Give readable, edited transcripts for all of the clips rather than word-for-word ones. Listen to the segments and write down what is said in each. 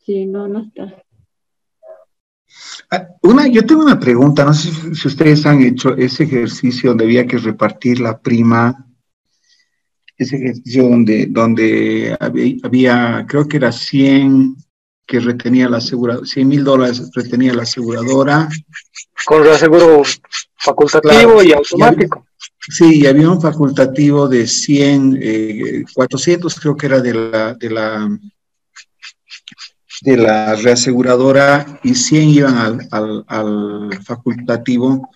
Sí, no, no está. Yo tengo una pregunta, no sé si ustedes han hecho ese ejercicio donde había que repartir la prima, ese ejercicio donde había, creo que era 100 que retenía la aseguradora, $100,000 retenía la aseguradora. Con reaseguro facultativo Claro, y y había, automático. sí, y había un facultativo de 100, 400 creo que era de la reaseguradora y 100 iban al facultativo.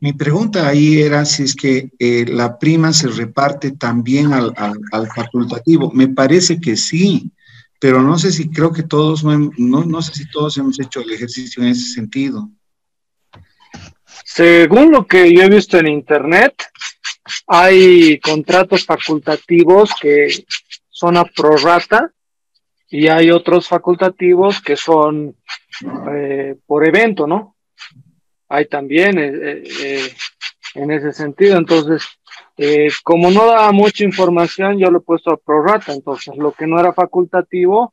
Mi pregunta ahí era si es que la prima se reparte también al facultativo. Me parece que sí, pero no sé si creo que todos, no sé si todos hemos hecho el ejercicio en ese sentido. Según lo que yo he visto en internet, hay contratos facultativos que son a prorrata y hay otros facultativos que son por evento, ¿no? Hay también en ese sentido. Entonces, como no daba mucha información, yo lo he puesto a prorrata. Entonces, lo que no era facultativo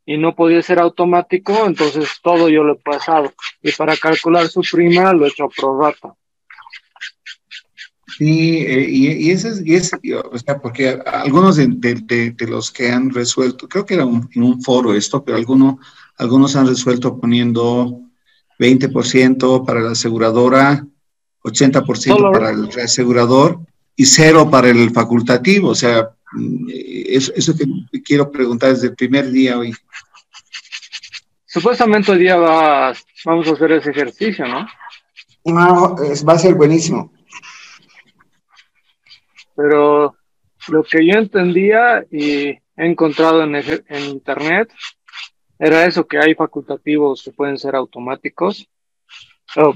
y no podía ser automático, entonces todo yo lo he pasado. Y para calcular su prima lo he hecho a prorrata. Sí, o sea, porque algunos de los que han resuelto, creo que era en un foro esto, pero algunos han resuelto poniendo 20% para la aseguradora, 80% Solo para el reasegurador y cero para el facultativo. O sea, eso que quiero preguntar desde el primer día hoy. supuestamente hoy día vamos a hacer ese ejercicio, ¿no? No, va a ser buenísimo. Pero lo que yo entendía y he encontrado en internet era eso, que hay facultativos que pueden ser automáticos.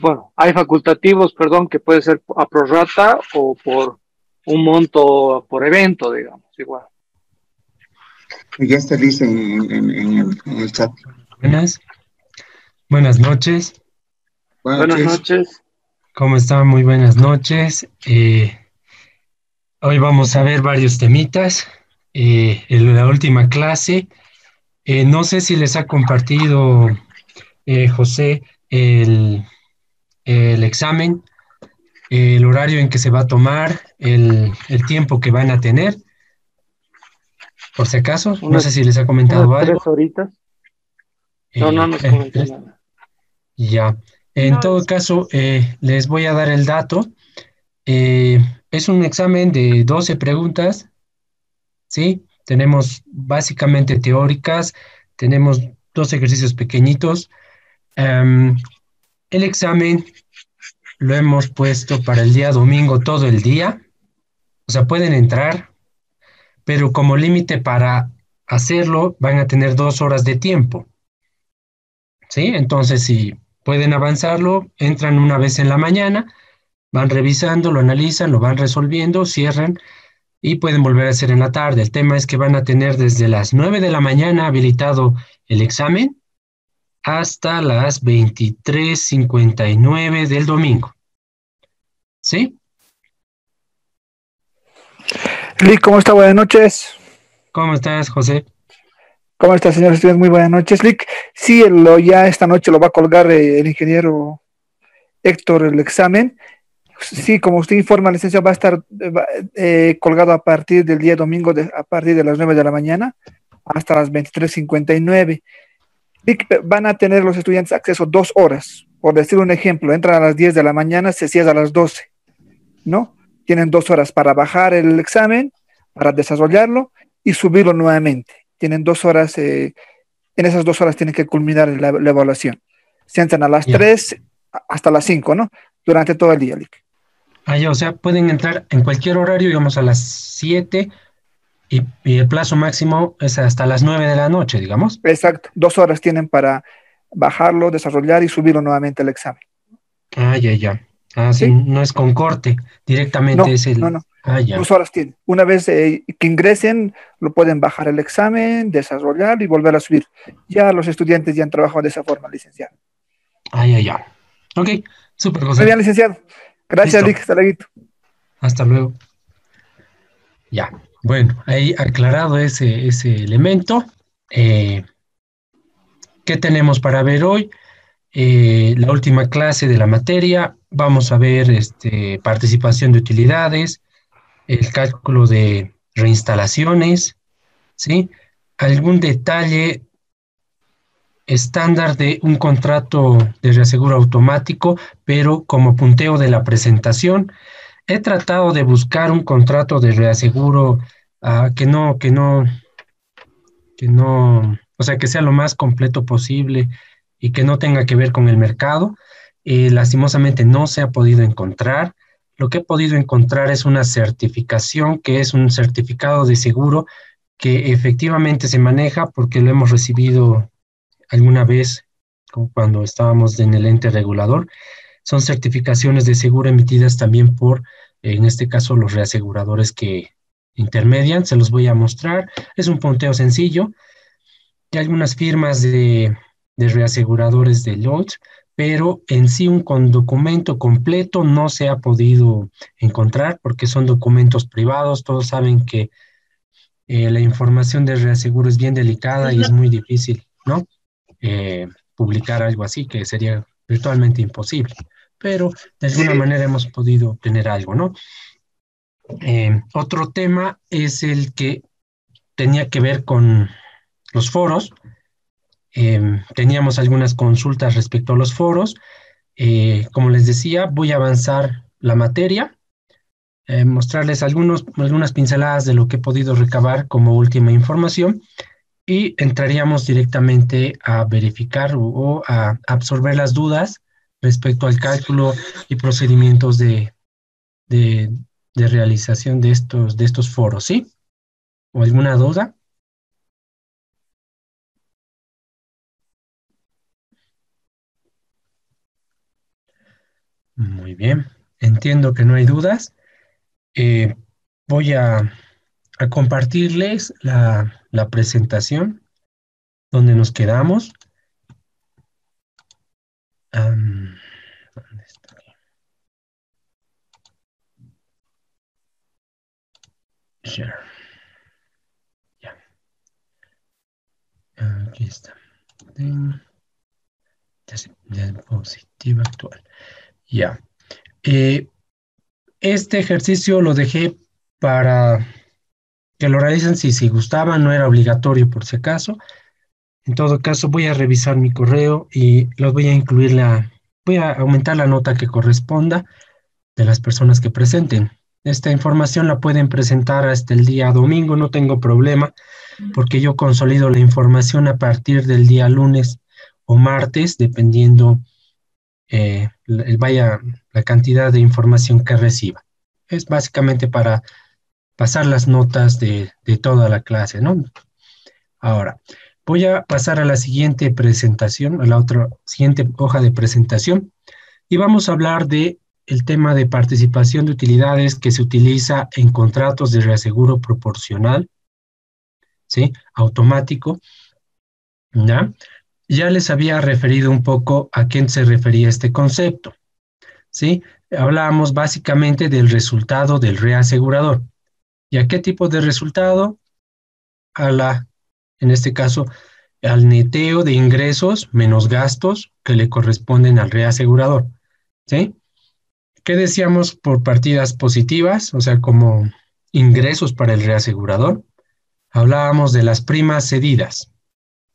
Bueno, hay facultativos, perdón, que puede ser a prorrata o por un monto por evento, digamos, igual. Ya está listo en el chat. Buenas noches. Buenas Buenas noches. noches. ¿Cómo están? Muy buenas noches. Hoy vamos a ver varios temitas. En la última clase, no sé si les ha compartido José el examen, el horario en que se va a tomar, el tiempo que van a tener. Por si acaso, no sé si les ha comentado Unas algo. 3 horitas. No, no nos comentó nada. Ya. En todo caso, les voy a dar el dato. Es un examen de 12 preguntas, ¿sí? Tenemos básicamente teóricas, tenemos dos ejercicios pequeñitos. Em, el examen lo hemos puesto para el día domingo todo el día, o sea, pueden entrar, pero como límite para hacerlo van a tener 2 horas de tiempo, ¿sí? Entonces, si pueden avanzarlo, entran una vez en la mañana, van revisando, lo analizan, lo van resolviendo, cierran y pueden volver a hacer en la tarde. El tema es que van a tener desde las 9 de la mañana habilitado el examen hasta las 23:59 del domingo. ¿Sí? Lick, ¿cómo está? Buenas noches. ¿Cómo estás, José? ¿Cómo está, señores estudiantes? Muy buenas noches. Lick, sí, ya esta noche lo va a colgar el ingeniero Héctor el examen. Sí, como usted informa, licenciado, va a estar colgado a partir del día domingo, a partir de las 9 de la mañana hasta las 23:59. Lick, van a tener los estudiantes acceso 2 horas. Por decir un ejemplo, entran a las 10 de la mañana, se cierra a las 12, ¿no? Tienen 2 horas para bajar el examen, para desarrollarlo y subirlo nuevamente. Tienen 2 horas, en esas 2 horas tienen que culminar la evaluación. Se entran a las Ya. 3 hasta las 5, ¿no? Durante todo el día, Lick. Ya, o sea, pueden entrar en cualquier horario, digamos a las 7 y el plazo máximo es hasta las 9 de la noche, digamos. Exacto, 2 horas tienen para bajarlo, desarrollar y subirlo nuevamente al examen. Ya. Sí, ¿Sí? no es con corte, directamente No, es el... no. Ya. 2 horas tienen. Una vez que ingresen, lo pueden bajar el examen, desarrollar y volver a subir. Ya los estudiantes ya han trabajado de esa forma, licenciado. Ya. Ok, súper, Muy José. bien, licenciado. Gracias, Listo. Lick. Hasta luego. Hasta luego. Ya. Bueno, ahí aclarado ese elemento. ¿Qué tenemos para ver hoy? La última clase de la materia. Vamos a ver participación de utilidades, el cálculo de reinstalaciones, ¿sí? Algún detalle estándar de un contrato de reaseguro automático, pero como punteo de la presentación, he tratado de buscar un contrato de reaseguro o sea, que sea lo más completo posible y que no tenga que ver con el mercado. Lastimosamente no se ha podido encontrar. Lo que he podido encontrar es una certificación, que es un certificado de seguro que efectivamente se maneja porque lo hemos recibido alguna vez cuando estábamos en el ente regulador. Son certificaciones de seguro emitidas también por, en este caso, los reaseguradores que intermedian. Se los voy a mostrar. Es un punteo sencillo. Hay algunas firmas de reaseguradores de Lloyds, pero en sí con documento completo no se ha podido encontrar porque son documentos privados. Todos saben que la información de reaseguro es bien delicada y es muy difícil, ¿no? Publicar algo así, que sería virtualmente imposible, pero de alguna manera hemos podido obtener algo, ¿no? Otro tema es el que tenía que ver con los foros. Teníamos algunas consultas respecto a los foros. Como les decía, voy a avanzar la materia, mostrarles algunas pinceladas de lo que he podido recabar como última información y entraríamos directamente a verificar o a absorber las dudas respecto al cálculo y procedimientos de, de realización de estos foros, ¿sí? ¿O alguna duda? Muy bien, entiendo que no hay dudas. Eh, voy a compartirles la presentación donde nos quedamos. ¿Dónde está? Share. Ya. Aquí está. Diapositiva actual. Ya. Este ejercicio lo dejé para que lo realicen si gustaban, no era obligatorio por si acaso. En todo caso, voy a revisar mi correo y los voy a incluir voy a aumentar la nota que corresponda de las personas que presenten. Esta información la pueden presentar hasta el día domingo, no tengo problema, porque yo consolido la información a partir del día lunes o martes, dependiendo la cantidad de información que reciba. Es básicamente para pasar las notas de toda la clase, ¿no? Ahora, voy a pasar a la siguiente presentación, a la siguiente hoja de presentación, y vamos a hablar de el tema de participación de utilidades que se utiliza en contratos de reaseguro proporcional, ¿sí? Automático, ¿ya? Ya les había referido un poco a quién se refería este concepto, ¿sí? Hablábamos básicamente del resultado del reasegurador. ¿Y a qué tipo de resultado? En este caso, al neteo de ingresos menos gastos que le corresponden al reasegurador, ¿sí? ¿Qué decíamos por partidas positivas? O sea, como ingresos para el reasegurador. Hablábamos de las primas cedidas,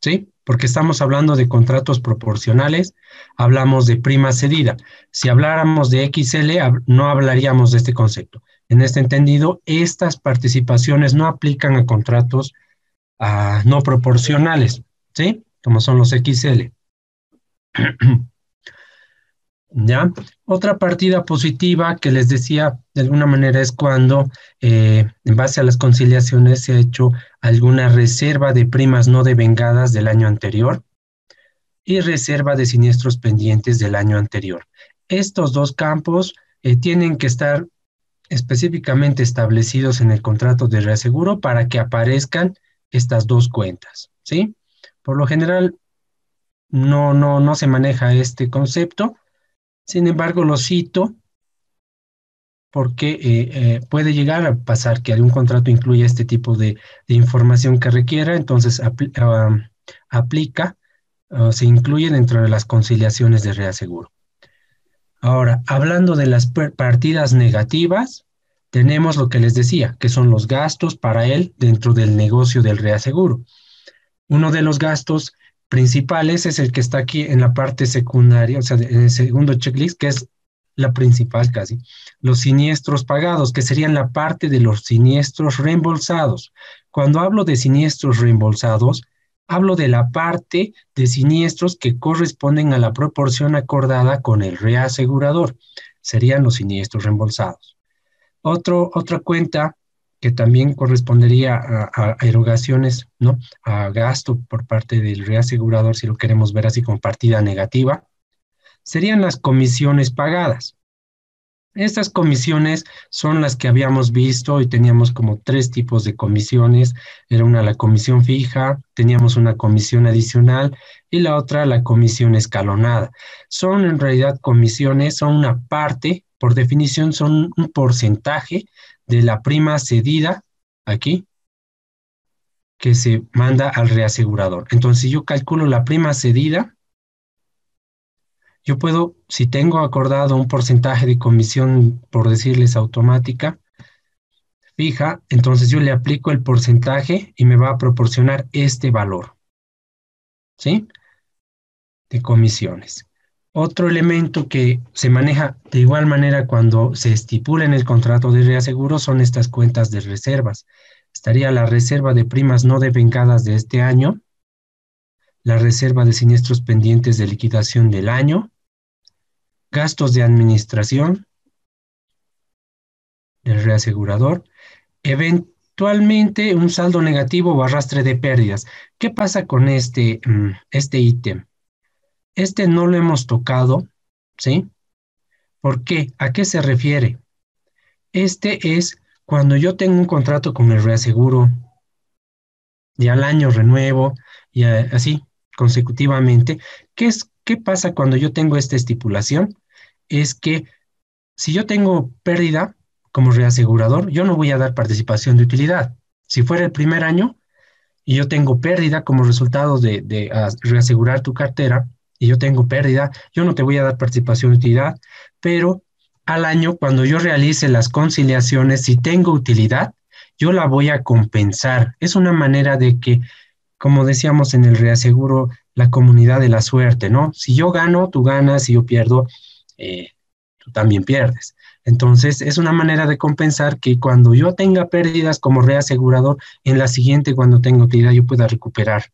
¿sí? Porque estamos hablando de contratos proporcionales, hablamos de prima cedida. Si habláramos de XL, no hablaríamos de este concepto. En este entendido, estas participaciones no aplican a contratos no proporcionales, ¿sí? Como son los XL. ¿Ya? Otra partida positiva que les decía de alguna manera es cuando en base a las conciliaciones se ha hecho alguna reserva de primas no devengadas del año anterior y reserva de siniestros pendientes del año anterior. Estos dos campos tienen que estar específicamente establecidos en el contrato de reaseguro para que aparezcan estas dos cuentas, ¿sí? Por lo general no se maneja este concepto. Sin embargo, lo cito porque puede llegar a pasar que algún contrato incluya este tipo de información que requiera, entonces aplica se incluye dentro de las conciliaciones de reaseguro. Ahora, hablando de las partidas negativas, tenemos lo que les decía, que son los gastos para él dentro del negocio del reaseguro. Uno de los gastos principales es el que está aquí en la parte secundaria, o sea, en el segundo checklist, que es la principal casi. Los siniestros pagados, que serían la parte de los siniestros reembolsados. Cuando hablo de siniestros reembolsados, hablo de la parte de siniestros que corresponden a la proporción acordada con el reasegurador. Serían los siniestros reembolsados. Otra cuenta que también correspondería a erogaciones, ¿no? A gasto por parte del reasegurador, si lo queremos ver así como partida negativa, serían las comisiones pagadas. Estas comisiones son las que habíamos visto y teníamos como 3 tipos de comisiones. Era una la comisión fija, teníamos una comisión adicional y la otra la comisión escalonada. Son en realidad comisiones, son una parte, por definición son un porcentaje de la prima cedida aquí que se manda al reasegurador. Entonces, si yo calculo la prima cedida, yo puedo, si tengo acordado un porcentaje de comisión, por decirles automática, fija, entonces yo le aplico el porcentaje y me va a proporcionar este valor, ¿sí? De comisiones. Otro elemento que se maneja de igual manera cuando se estipula en el contrato de reaseguro son estas cuentas de reservas. Estaría la reserva de primas no devengadas de este año, la reserva de siniestros pendientes de liquidación del año, gastos de administración del reasegurador, eventualmente un saldo negativo o arrastre de pérdidas. ¿Qué pasa con este ítem? Este no lo hemos tocado, ¿sí? ¿Por qué? ¿A qué se refiere? Este es cuando yo tengo un contrato con el reaseguro y al año renuevo y así consecutivamente. ¿Qué pasa cuando yo tengo esta estipulación? Es que si yo tengo pérdida como reasegurador, yo no voy a dar participación de utilidad. Si fuera el primer año y yo tengo pérdida como resultado de reasegurar tu cartera y yo tengo pérdida, yo no te voy a dar participación de utilidad, pero al año, cuando yo realice las conciliaciones, si tengo utilidad, yo la voy a compensar. Es una manera de que, como decíamos en el reaseguro, la comunidad de la suerte, ¿no? Si yo gano, tú ganas, si yo pierdo, tú también pierdes. Entonces, es una manera de compensar que cuando yo tenga pérdidas como reasegurador, en la siguiente, cuando tenga utilidad, yo pueda recuperar,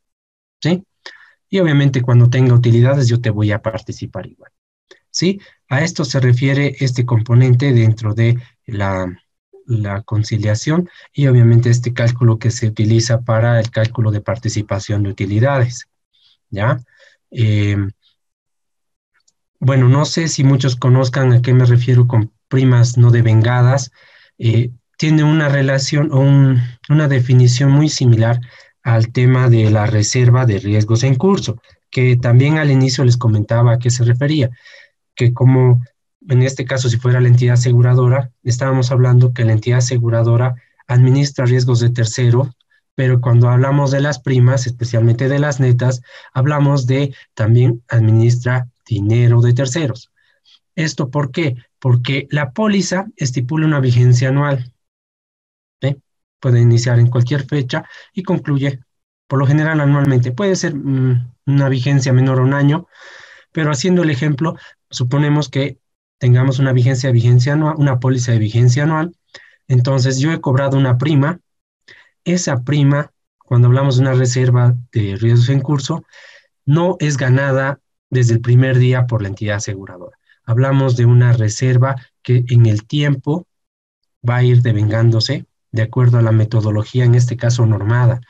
¿sí? Y obviamente cuando tenga utilidades, yo te voy a participar igual, ¿sí? A esto se refiere este componente dentro de la conciliación y obviamente este cálculo que se utiliza para el cálculo de participación de utilidades, ¿ya? Bueno, no sé si muchos conozcan a qué me refiero con primas no devengadas. Tiene una relación o una definición muy similar al tema de la reserva de riesgos en curso, que también al inicio les comentaba a qué se refería, que como en este caso si fuera la entidad aseguradora, estábamos hablando que la entidad aseguradora administra riesgos de tercero, pero cuando hablamos de las primas, especialmente de las netas, hablamos de también administra dinero de terceros. ¿Esto por qué? Porque la póliza estipula una vigencia anual. Puede iniciar en cualquier fecha y concluye, por lo general, anualmente. Puede ser una vigencia menor a un año, pero haciendo el ejemplo, suponemos que tengamos una vigencia anual, una póliza de vigencia anual. Entonces, yo he cobrado una prima. Esa prima, cuando hablamos de una reserva de riesgos en curso, no es ganada desde el primer día por la entidad aseguradora. Hablamos de una reserva que en el tiempo va a ir devengándose de acuerdo a la metodología, en este caso normada.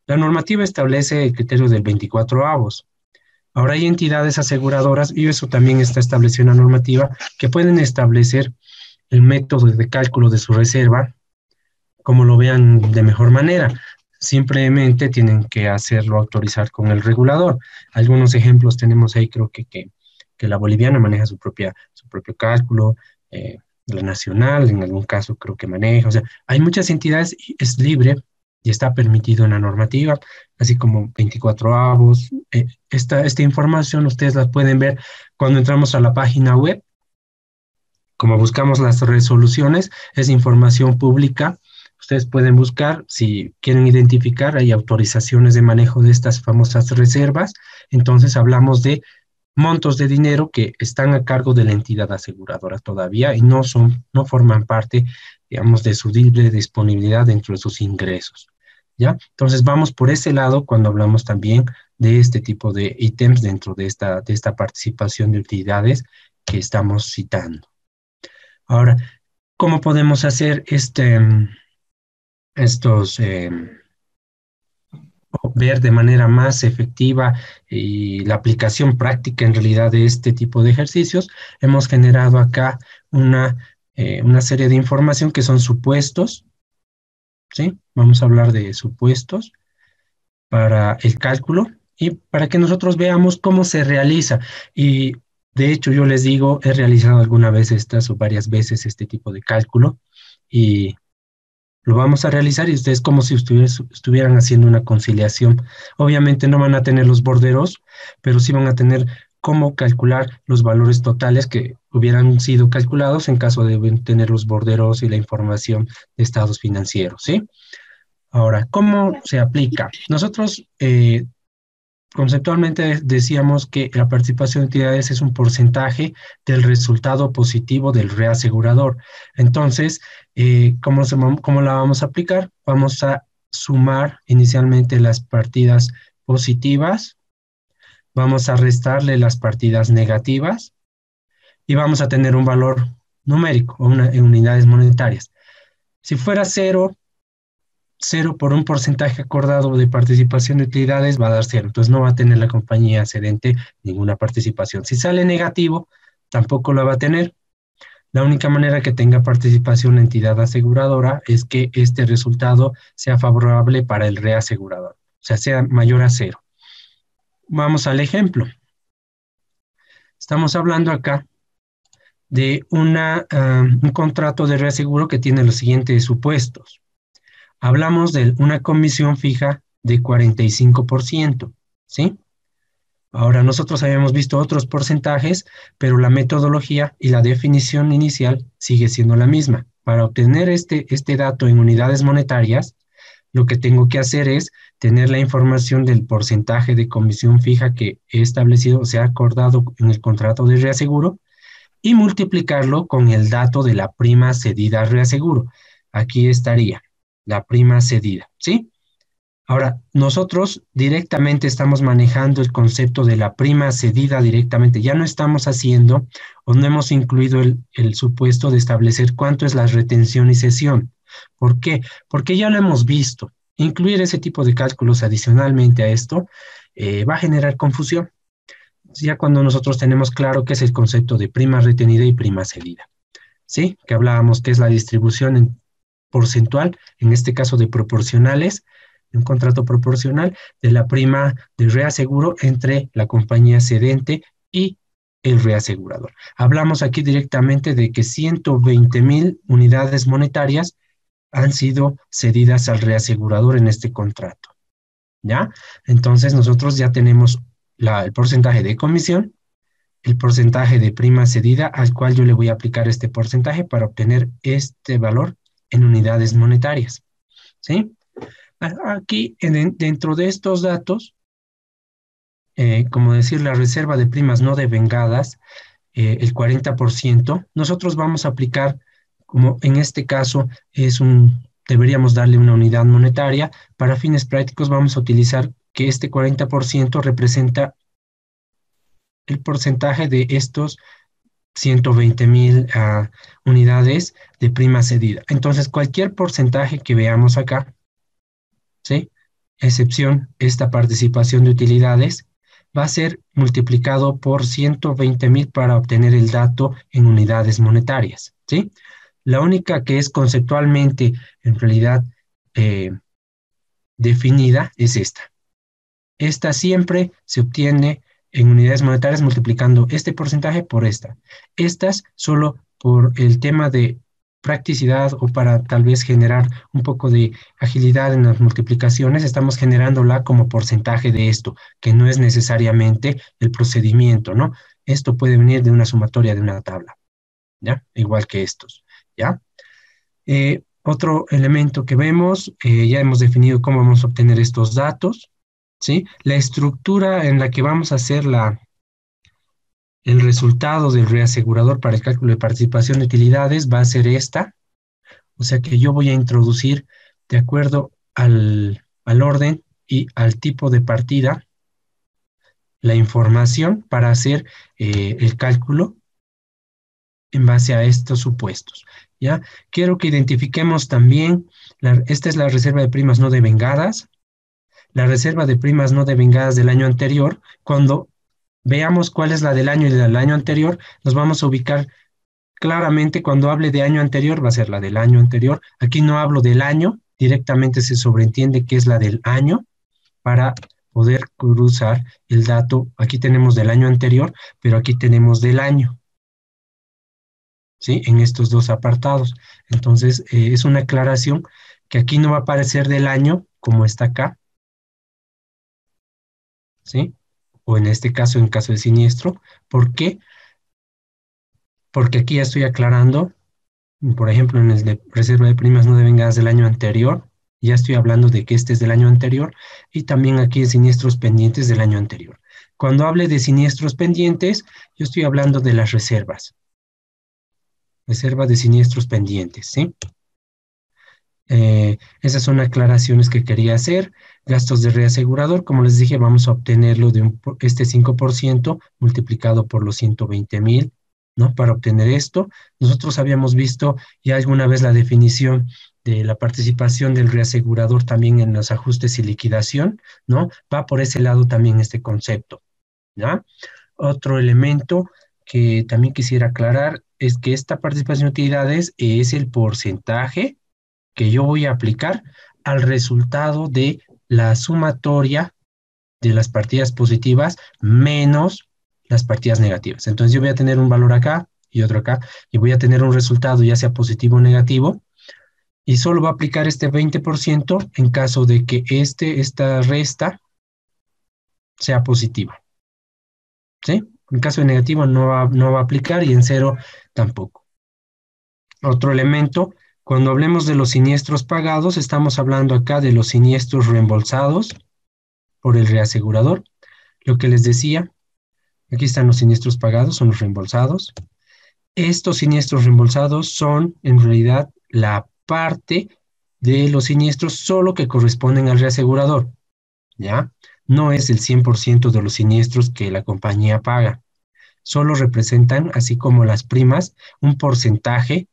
La normativa establece el criterio del 24avos. Ahora hay entidades aseguradoras, y eso también está establecido en la normativa, que pueden establecer el método de cálculo de su reserva como lo vean de mejor manera. Simplemente tienen que hacerlo autorizar con el regulador. Algunos ejemplos tenemos ahí, creo que la boliviana maneja su propio cálculo, la nacional en algún caso creo que maneja, o sea, hay muchas entidades, es libre y está permitido en la normativa, así como 24avos. Esta información ustedes la pueden ver cuando entramos a la página web. Como buscamos las resoluciones, es información pública. Ustedes pueden buscar, si quieren identificar, hay autorizaciones de manejo de estas famosas reservas. Entonces hablamos de montos de dinero que están a cargo de la entidad aseguradora todavía y no forman parte, digamos, de su libre disponibilidad dentro de sus ingresos, ¿ya? Entonces vamos por ese lado cuando hablamos también de este tipo de ítems dentro de esta participación de utilidades que estamos citando. Ahora, ¿cómo podemos hacer o ver de manera más efectiva y la aplicación práctica en realidad de este tipo de ejercicios? Hemos generado acá una serie de información que son supuestos, ¿sí? Vamos a hablar de supuestos para el cálculo y para que nosotros veamos cómo se realiza. Y de hecho yo les digo, he realizado alguna vez o varias veces este tipo de cálculo y lo vamos a realizar y ustedes como si estuvieran haciendo una conciliación. Obviamente no van a tener los borderos, pero sí van a tener cómo calcular los valores totales que hubieran sido calculados en caso de tener los borderos y la información de estados financieros, ¿sí? Ahora, ¿cómo se aplica? Nosotros conceptualmente decíamos que la participación de entidades es un porcentaje del resultado positivo del reasegurador. Entonces, ¿cómo la vamos a aplicar? Vamos a sumar inicialmente las partidas positivas, vamos a restarle las partidas negativas y vamos a tener un valor numérico en unidades monetarias. Si fuera cero por un porcentaje acordado de participación de utilidades, va a dar cero. Entonces no va a tener la compañía cedente ninguna participación. Si sale negativo, tampoco la va a tener. La única manera que tenga participación la entidad aseguradora es que este resultado sea favorable para el reasegurador, o sea mayor a cero. Vamos al ejemplo. Estamos hablando acá de un contrato de reaseguro que tiene los siguientes supuestos. Hablamos de una comisión fija de 45%, ¿sí? Ahora, nosotros habíamos visto otros porcentajes, pero la metodología y la definición inicial sigue siendo la misma. Para obtener este dato en unidades monetarias, lo que tengo que hacer es tener la información del porcentaje de comisión fija que he establecido, o sea, acordado en el contrato de reaseguro, y multiplicarlo con el dato de la prima cedida al reaseguro. Aquí estaría la prima cedida, ¿sí? Ahora, nosotros directamente estamos manejando el concepto de la prima cedida directamente. Ya no estamos haciendo o no hemos incluido el supuesto de establecer cuánto es la retención y cesión. ¿Por qué? Porque ya lo hemos visto. Incluir ese tipo de cálculos adicionalmente a esto va a generar confusión. Ya cuando nosotros tenemos claro qué es el concepto de prima retenida y prima cedida, ¿sí? Que hablábamos que es la distribución porcentual, en este caso de proporcionales, un contrato proporcional de la prima de reaseguro entre la compañía cedente y el reasegurador. Hablamos aquí directamente de que 120,000 unidades monetarias han sido cedidas al reasegurador en este contrato, ¿ya? Entonces nosotros ya tenemos el porcentaje de comisión, el porcentaje de prima cedida al cual yo le voy a aplicar este porcentaje para obtener este valor en unidades monetarias, ¿sí? Aquí, dentro de estos datos, como decir, la reserva de primas no devengadas, el 40%, nosotros vamos a aplicar, como en este caso deberíamos darle una unidad monetaria. Para fines prácticos vamos a utilizar que este 40% representa el porcentaje de estos 120,000 unidades de prima cedida. Entonces, cualquier porcentaje que veamos acá, ¿sí? Excepción esta participación de utilidades, va a ser multiplicado por 120,000 para obtener el dato en unidades monetarias, ¿sí? La única que es conceptualmente, en realidad, definida es esta. Esta siempre se obtiene en unidades monetarias multiplicando este porcentaje por esta. Estas solo por el tema de practicidad o para tal vez generar un poco de agilidad en las multiplicaciones, estamos generándola como porcentaje de esto, que no es necesariamente el procedimiento, ¿no? Esto puede venir de una sumatoria de una tabla, ¿ya? Igual que estos, ¿ya? Otro elemento que vemos, ya hemos definido cómo vamos a obtener estos datos, ¿sí? La estructura en la que vamos a hacer el resultado del reasegurador para el cálculo de participación de utilidades va a ser esta, o sea que yo voy a introducir de acuerdo al orden y al tipo de partida la información para hacer el cálculo en base a estos supuestos, ¿ya? Quiero que identifiquemos también, esta es la reserva de primas no devengadas, la reserva de primas no devengadas del año anterior. Cuando veamos cuál es la del año y la del año anterior, nos vamos a ubicar claramente. Cuando hable de año anterior, va a ser la del año anterior. Aquí no hablo del año, directamente se sobreentiende que es la del año para poder cruzar el dato. Aquí tenemos del año anterior, pero aquí tenemos del año, ¿sí? En estos dos apartados. Entonces, es una aclaración que aquí no va a aparecer del año como está acá, ¿sí? O en este caso, en caso de siniestro. ¿Por qué? Porque aquí ya estoy aclarando, por ejemplo, en el de reserva de primas no devengadas del año anterior, ya estoy hablando de que este es del año anterior, y también aquí en siniestros pendientes del año anterior. Cuando hable de siniestros pendientes, yo estoy hablando de las reservas. Reserva de siniestros pendientes, ¿sí? Esas son aclaraciones que quería hacer. Gastos de reasegurador, como les dije, vamos a obtenerlo de este 5% multiplicado por los 120,000, ¿no? Para obtener esto, nosotros habíamos visto ya alguna vez la definición de la participación del reasegurador también en los ajustes y liquidación, ¿no? Va por ese lado también este concepto, ¿ya? Otro elemento que también quisiera aclarar es que esta participación de utilidades es el porcentaje que yo voy a aplicar al resultado de la sumatoria de las partidas positivas menos las partidas negativas. Entonces yo voy a tener un valor acá y otro acá, y voy a tener un resultado ya sea positivo o negativo, y solo va a aplicar este 20% en caso de que esta resta sea positiva, ¿sí? En caso de negativo no va a aplicar, y en cero tampoco. Otro elemento, cuando hablemos de los siniestros pagados, estamos hablando acá de los siniestros reembolsados por el reasegurador. Lo que les decía, aquí están los siniestros pagados, son los reembolsados. Estos siniestros reembolsados son en realidad la parte de los siniestros solo que corresponden al reasegurador, ¿ya? No es el 100% de los siniestros que la compañía paga. Solo representan, así como las primas, un porcentaje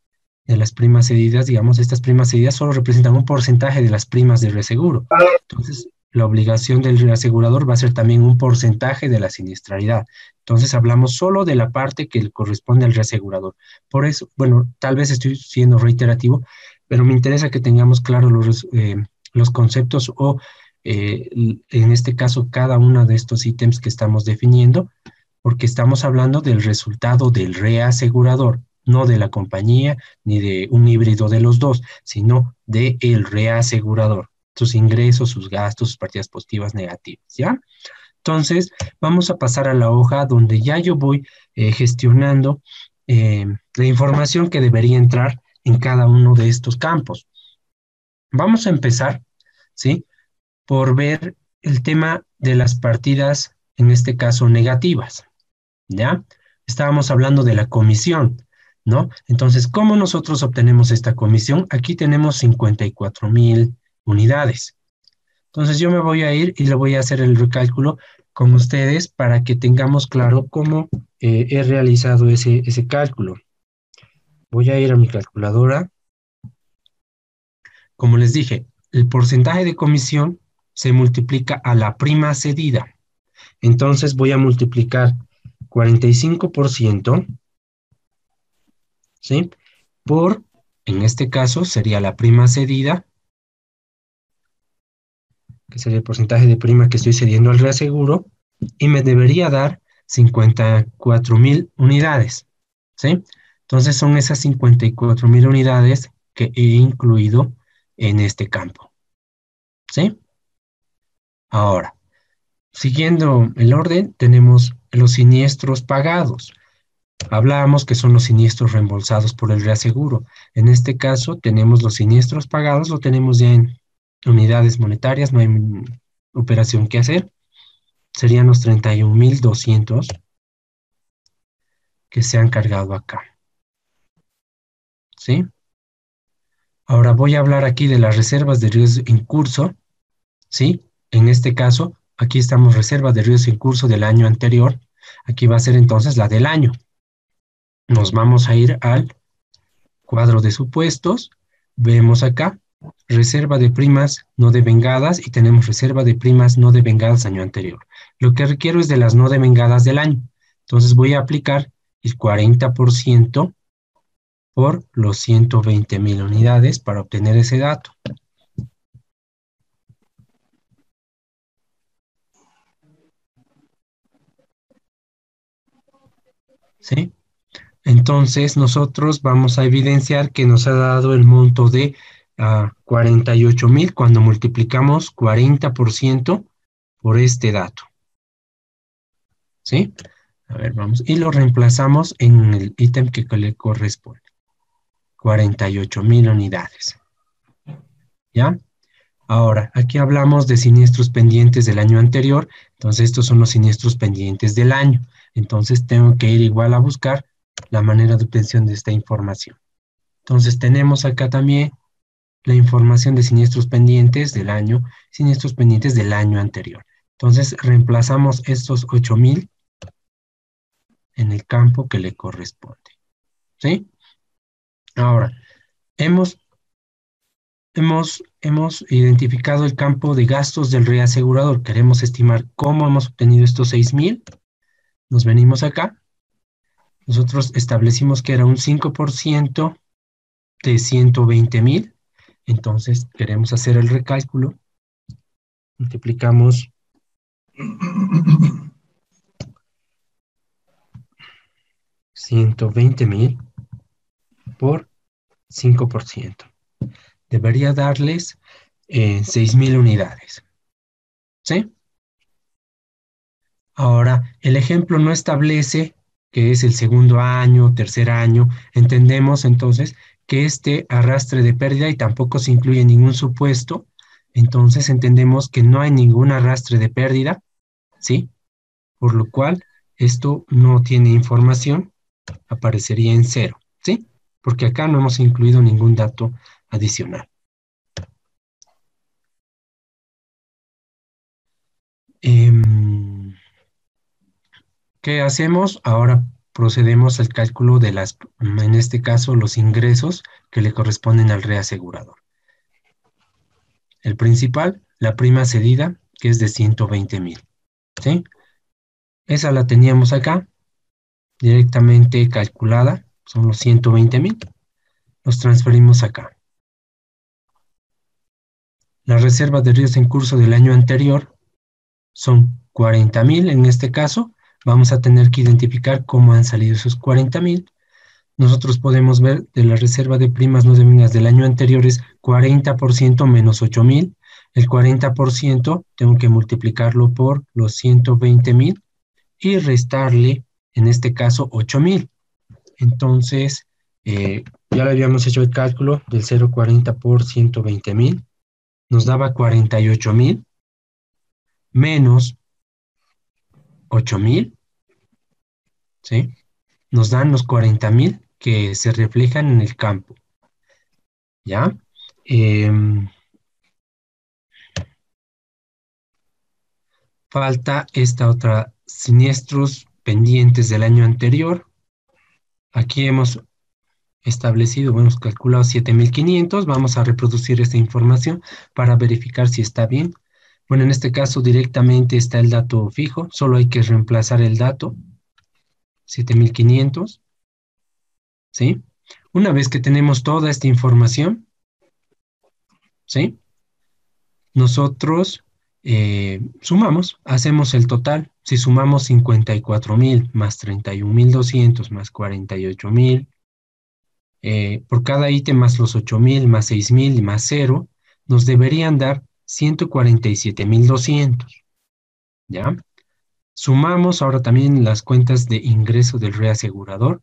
de las primas cedidas. Digamos, estas primas cedidas solo representan un porcentaje de las primas de reaseguro. Entonces, la obligación del reasegurador va a ser también un porcentaje de la siniestralidad. Entonces, hablamos solo de la parte que le corresponde al reasegurador. Por eso, bueno, tal vez estoy siendo reiterativo, pero me interesa que tengamos claros los conceptos o, en este caso, cada uno de estos ítems que estamos definiendo, porque estamos hablando del resultado del reasegurador, no de la compañía ni de un híbrido de los dos, sino del reasegurador, sus ingresos, sus gastos, sus partidas positivas, negativas, ¿ya? Entonces, vamos a pasar a la hoja donde ya yo voy gestionando la información que debería entrar en cada uno de estos campos. Vamos a empezar, ¿sí?, por ver el tema de las partidas, en este caso negativas, ¿ya? Estábamos hablando de la comisión, ¿no? Entonces, ¿cómo nosotros obtenemos esta comisión? Aquí tenemos 54,000 unidades. Entonces, yo me voy a ir y le voy a hacer el recálculo con ustedes para que tengamos claro cómo he realizado ese cálculo. Voy a ir a mi calculadora. Como les dije, el porcentaje de comisión se multiplica a la prima cedida. Entonces, voy a multiplicar 45%, ¿sí?, por, en este caso, sería la prima cedida, que sería el porcentaje de prima que estoy cediendo al reaseguro, y me debería dar 54,000 unidades, ¿sí? Entonces son esas 54.000 unidades que he incluido en este campo. ¿Sí? Ahora, siguiendo el orden, tenemos los siniestros pagados. Hablábamos que son los siniestros reembolsados por el reaseguro. En este caso, tenemos los siniestros pagados, lo tenemos ya en unidades monetarias, no hay operación que hacer. Serían los 31.200 que se han cargado acá. ¿Sí? Ahora voy a hablar aquí de las reservas de riesgo en curso. ¿Sí? En este caso, aquí estamos reserva de riesgo en curso del año anterior. Aquí va a ser entonces la del año. Nos vamos a ir al cuadro de supuestos. Vemos acá reserva de primas no devengadas y tenemos reserva de primas no devengadas año anterior. Lo que requiero es de las no devengadas del año. Entonces voy a aplicar el 40% por los 120.000 unidades para obtener ese dato. ¿Sí? Entonces nosotros vamos a evidenciar que nos ha dado el monto de 48.000 cuando multiplicamos 40% por este dato. ¿Sí? A ver, vamos. Y lo reemplazamos en el ítem que le corresponde. 48.000 unidades. ¿Ya? Ahora, aquí hablamos de siniestros pendientes del año anterior. Entonces, estos son los siniestros pendientes del año. Entonces, tengo que ir igual a buscar la manera de obtención de esta información. Entonces, tenemos acá también la información de siniestros pendientes del año, siniestros pendientes del año anterior. Entonces, reemplazamos estos 8.000 en el campo que le corresponde. ¿Sí? Ahora, hemos identificado el campo de gastos del reasegurador. Queremos estimar cómo hemos obtenido estos 6.000. Nos venimos acá. Nosotros establecimos que era un 5% de 120.000. Entonces, queremos hacer el recálculo. Multiplicamos 120.000 por 5%. Debería darles 6.000 unidades. ¿Sí? Ahora, el ejemplo no establece que es el segundo año, tercer año. Entendemos entonces que este arrastre de pérdida y tampoco se incluye ningún supuesto. Entonces entendemos que no hay ningún arrastre de pérdida, ¿sí? Por lo cual, esto no tiene información, aparecería en 0, ¿sí? Porque acá no hemos incluido ningún dato adicional. ¿Qué hacemos? Ahora procedemos al cálculo de en este caso, los ingresos que le corresponden al reasegurador. El principal, la prima cedida, que es de 120.000, ¿sí? Esa la teníamos acá, directamente calculada, son los 120.000. Los transferimos acá. La reserva de riesgo en curso del año anterior son 40.000 en este caso. Vamos a tener que identificar cómo han salido esos 40.000. Nosotros podemos ver de la reserva de primas no devengadas del año anterior es 40% menos 8.000. El 40% tengo que multiplicarlo por los 120.000 y restarle, en este caso, 8.000. Entonces, ya le habíamos hecho el cálculo del 0,40 por 120.000. Nos daba 48.000 menos 8.000, ¿sí? Nos dan los 40.000 que se reflejan en el campo, ¿ya? Falta esta otra, siniestros pendientes del año anterior. Aquí hemos establecido, hemos calculado 7.500. Vamos a reproducir esta información para verificar si está bien. Bueno, en este caso directamente está el dato fijo, solo hay que reemplazar el dato, 7.500, ¿sí? Una vez que tenemos toda esta información, ¿sí? Nosotros sumamos, hacemos el total. Si sumamos 54.000 más 31.200 más 48.000 por cada ítem más los 8.000, más 6.000 y más 0, nos deberían dar 147.200, ¿ya? Sumamos ahora también las cuentas de ingreso del reasegurador.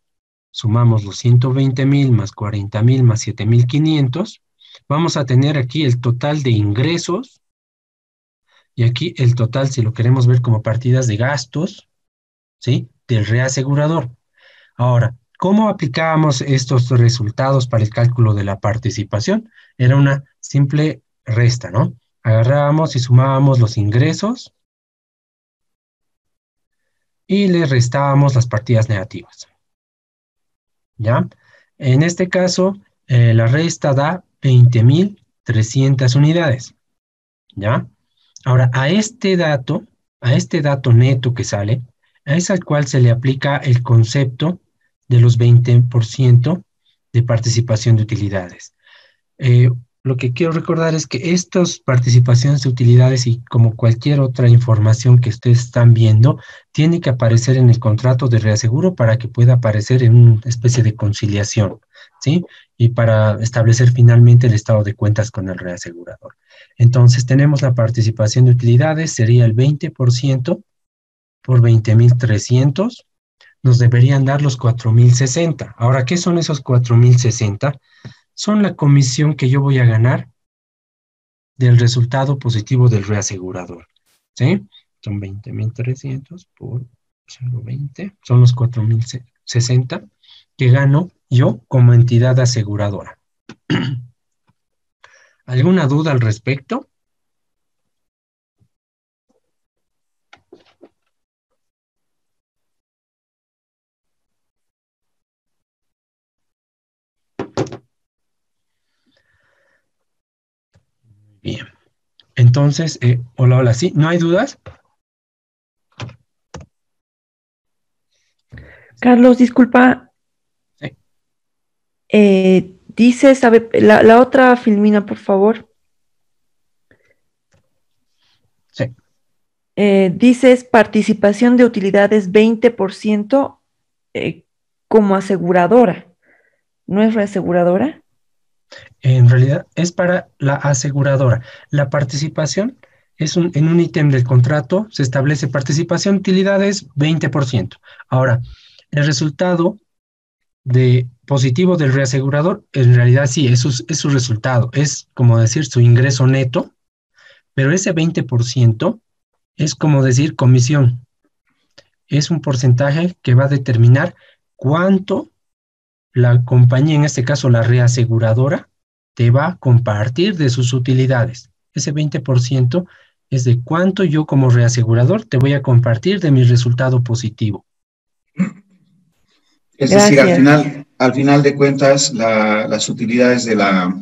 Sumamos los 120.000 más 40.000 más 7.500. Vamos a tener aquí el total de ingresos y aquí el total, si lo queremos ver como partidas de gastos, ¿sí? Del reasegurador. Ahora, ¿cómo aplicábamos estos resultados para el cálculo de la participación? Era una simple resta, ¿no? Agarrábamos y sumábamos los ingresos y le restábamos las partidas negativas, ¿ya? En este caso, la resta da 20.300 unidades, ¿ya? Ahora, a este dato neto que sale, es al cual se le aplica el concepto de los 20% de participación de utilidades. Lo que quiero recordar es que estas participaciones de utilidades y como cualquier otra información que ustedes están viendo, tiene que aparecer en el contrato de reaseguro para que pueda aparecer en una especie de conciliación, ¿sí? Y para establecer finalmente el estado de cuentas con el reasegurador. Entonces tenemos la participación de utilidades, sería el 20% por 20.300, nos deberían dar los 4.060. Ahora, ¿qué son esos 4.060? Son la comisión que yo voy a ganar del resultado positivo del reasegurador, ¿sí? Son 20.300 por 0.20, son los 4.060 que gano yo como entidad aseguradora. ¿Alguna duda al respecto? Bien. Entonces, hola, hola, ¿sí? ¿No hay dudas? Carlos, disculpa. Sí. Dices, la otra filmina, por favor. Sí. Dices participación de utilidades 20% como aseguradora. ¿No es reaseguradora? En realidad es para la aseguradora. La participación es en un ítem del contrato, se establece participación, utilidades 20%. Ahora, el resultado de positivo del reasegurador, en realidad sí, es su resultado, es como decir su ingreso neto, pero ese 20% es como decir comisión. Es un porcentaje que va a determinar cuánto la compañía, en este caso la reaseguradora, te va a compartir de sus utilidades. Ese 20% es de cuánto yo como reasegurador te voy a compartir de mi resultado positivo. Es decir, Gracias. al final de cuentas, las utilidades de la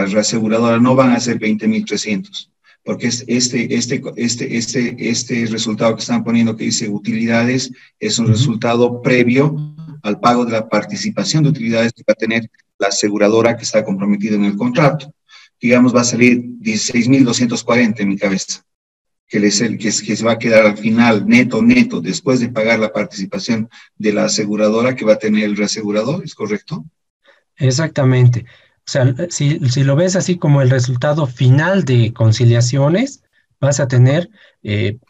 reaseguradora no van a ser 20.300, porque este resultado que están poniendo que dice utilidades es un resultado previo al pago de la participación de utilidades que va a tener la aseguradora que está comprometida en el contrato. Digamos, va a salir 16.240 en mi cabeza, que se va a quedar al final neto, después de pagar la participación de la aseguradora que va a tener el reasegurador, ¿es correcto? Exactamente. O sea, si lo ves así como el resultado final de conciliaciones, vas a tener el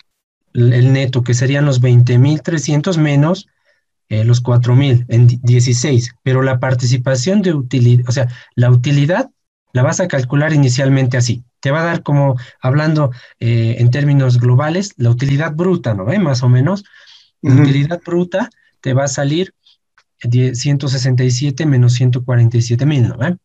neto, que serían los 20.300 menos los 4.000 en 16, pero la participación de utilidad, o sea, la utilidad la vas a calcular inicialmente así. Te va a dar como, hablando en términos globales, la utilidad bruta, ¿no ve? Más o menos. La utilidad bruta te va a salir 167 menos 147.000, ¿no ve?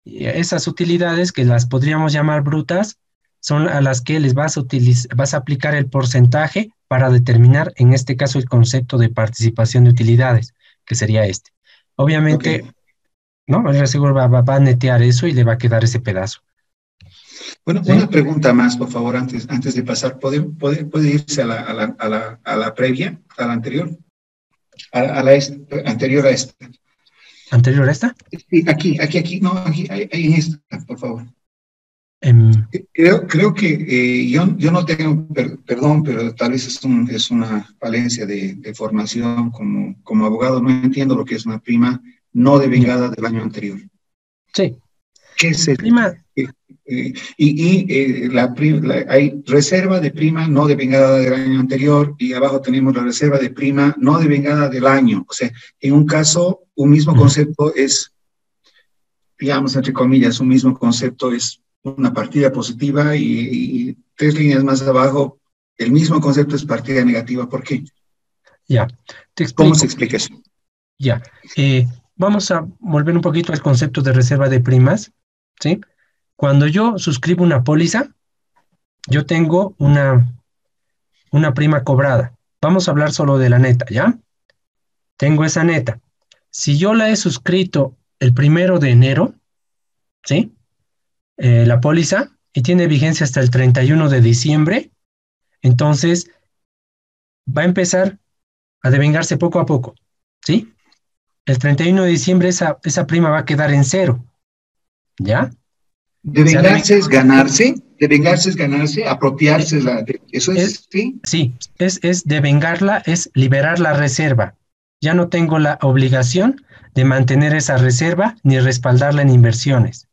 Y esas utilidades que las podríamos llamar brutas son a las que les vas a aplicar el porcentaje para determinar, en este caso, el concepto de participación de utilidades, que sería este. Obviamente, Okay. ¿no? El reaseguro va a netear eso y le va a quedar ese pedazo. Bueno, ¿Sí? una pregunta más, por favor, antes de pasar. ¿Puede irse a la previa, a la anterior? Anterior a esta. ¿Anterior a esta? Sí, aquí, no, aquí, ahí en esta, por favor. Em, Creo que yo no tengo, perdón, pero tal vez es una falencia de formación como abogado. No entiendo lo que es una prima no devengada del año anterior. Sí. ¿Qué es el, Prima, hay reserva de prima no devengada del año anterior y abajo tenemos la reserva de prima no devengada del año. O sea, en un caso, un mismo concepto es, digamos, entre comillas, un mismo concepto es una partida positiva y 3 líneas más abajo, el mismo concepto es partida negativa. ¿Por qué? ya, te ¿Cómo explico. se explica eso? Ya. Vamos a volver un poquito al concepto de reserva de primas, ¿sí? Cuando yo suscribo una póliza, yo tengo una prima cobrada. Vamos a hablar solo de la neta, ¿ya? Tengo esa neta. Si yo la he suscrito el 1 de enero, ¿sí? La póliza, y tiene vigencia hasta el 31 de diciembre, entonces va a empezar a devengarse poco a poco, ¿sí? El 31 de diciembre esa prima va a quedar en cero, ¿ya? Devengarse es ganarse, devengarse es ganarse, apropiarse es eso es, ¿sí? Sí, es devengarla, es liberar la reserva. Ya no tengo la obligación de mantener esa reserva ni respaldarla en inversiones,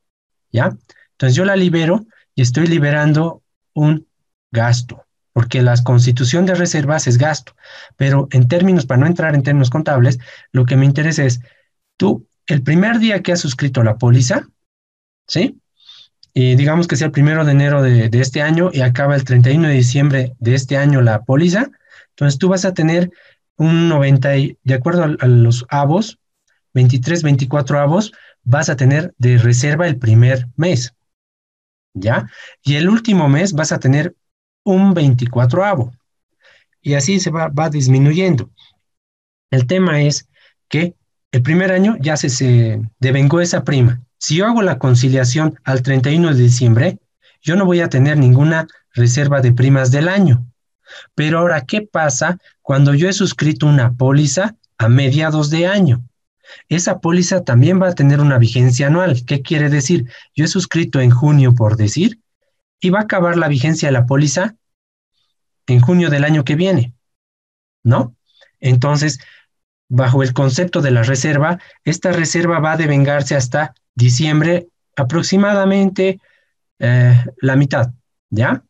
¿ya? Entonces yo la libero y estoy liberando un gasto, porque la constitución de reservas es gasto, pero en términos, para no entrar en términos contables, lo que me interesa es, tú, el primer día que has suscrito la póliza, ¿sí? Y digamos que sea el 1 de enero de este año y acaba el 31 de diciembre de este año la póliza, entonces tú vas a tener un 90, de acuerdo a los avos, 23, 24 avos, vas a tener de reserva el primer mes, ¿ya? Y el último mes vas a tener un 24avo. Y así va disminuyendo. El tema es que el primer año ya se devengó esa prima. Si yo hago la conciliación al 31 de diciembre, yo no voy a tener ninguna reserva de primas del año. Pero ahora, ¿qué pasa cuando yo he suscrito una póliza a mediados de año? Esa póliza también va a tener una vigencia anual. ¿Qué quiere decir? Yo he suscrito en junio, por decir, y va a acabar la vigencia de la póliza en junio del año que viene, ¿no? Entonces, bajo el concepto de la reserva, esta reserva va a devengarse hasta diciembre, aproximadamente la mitad, ¿ya?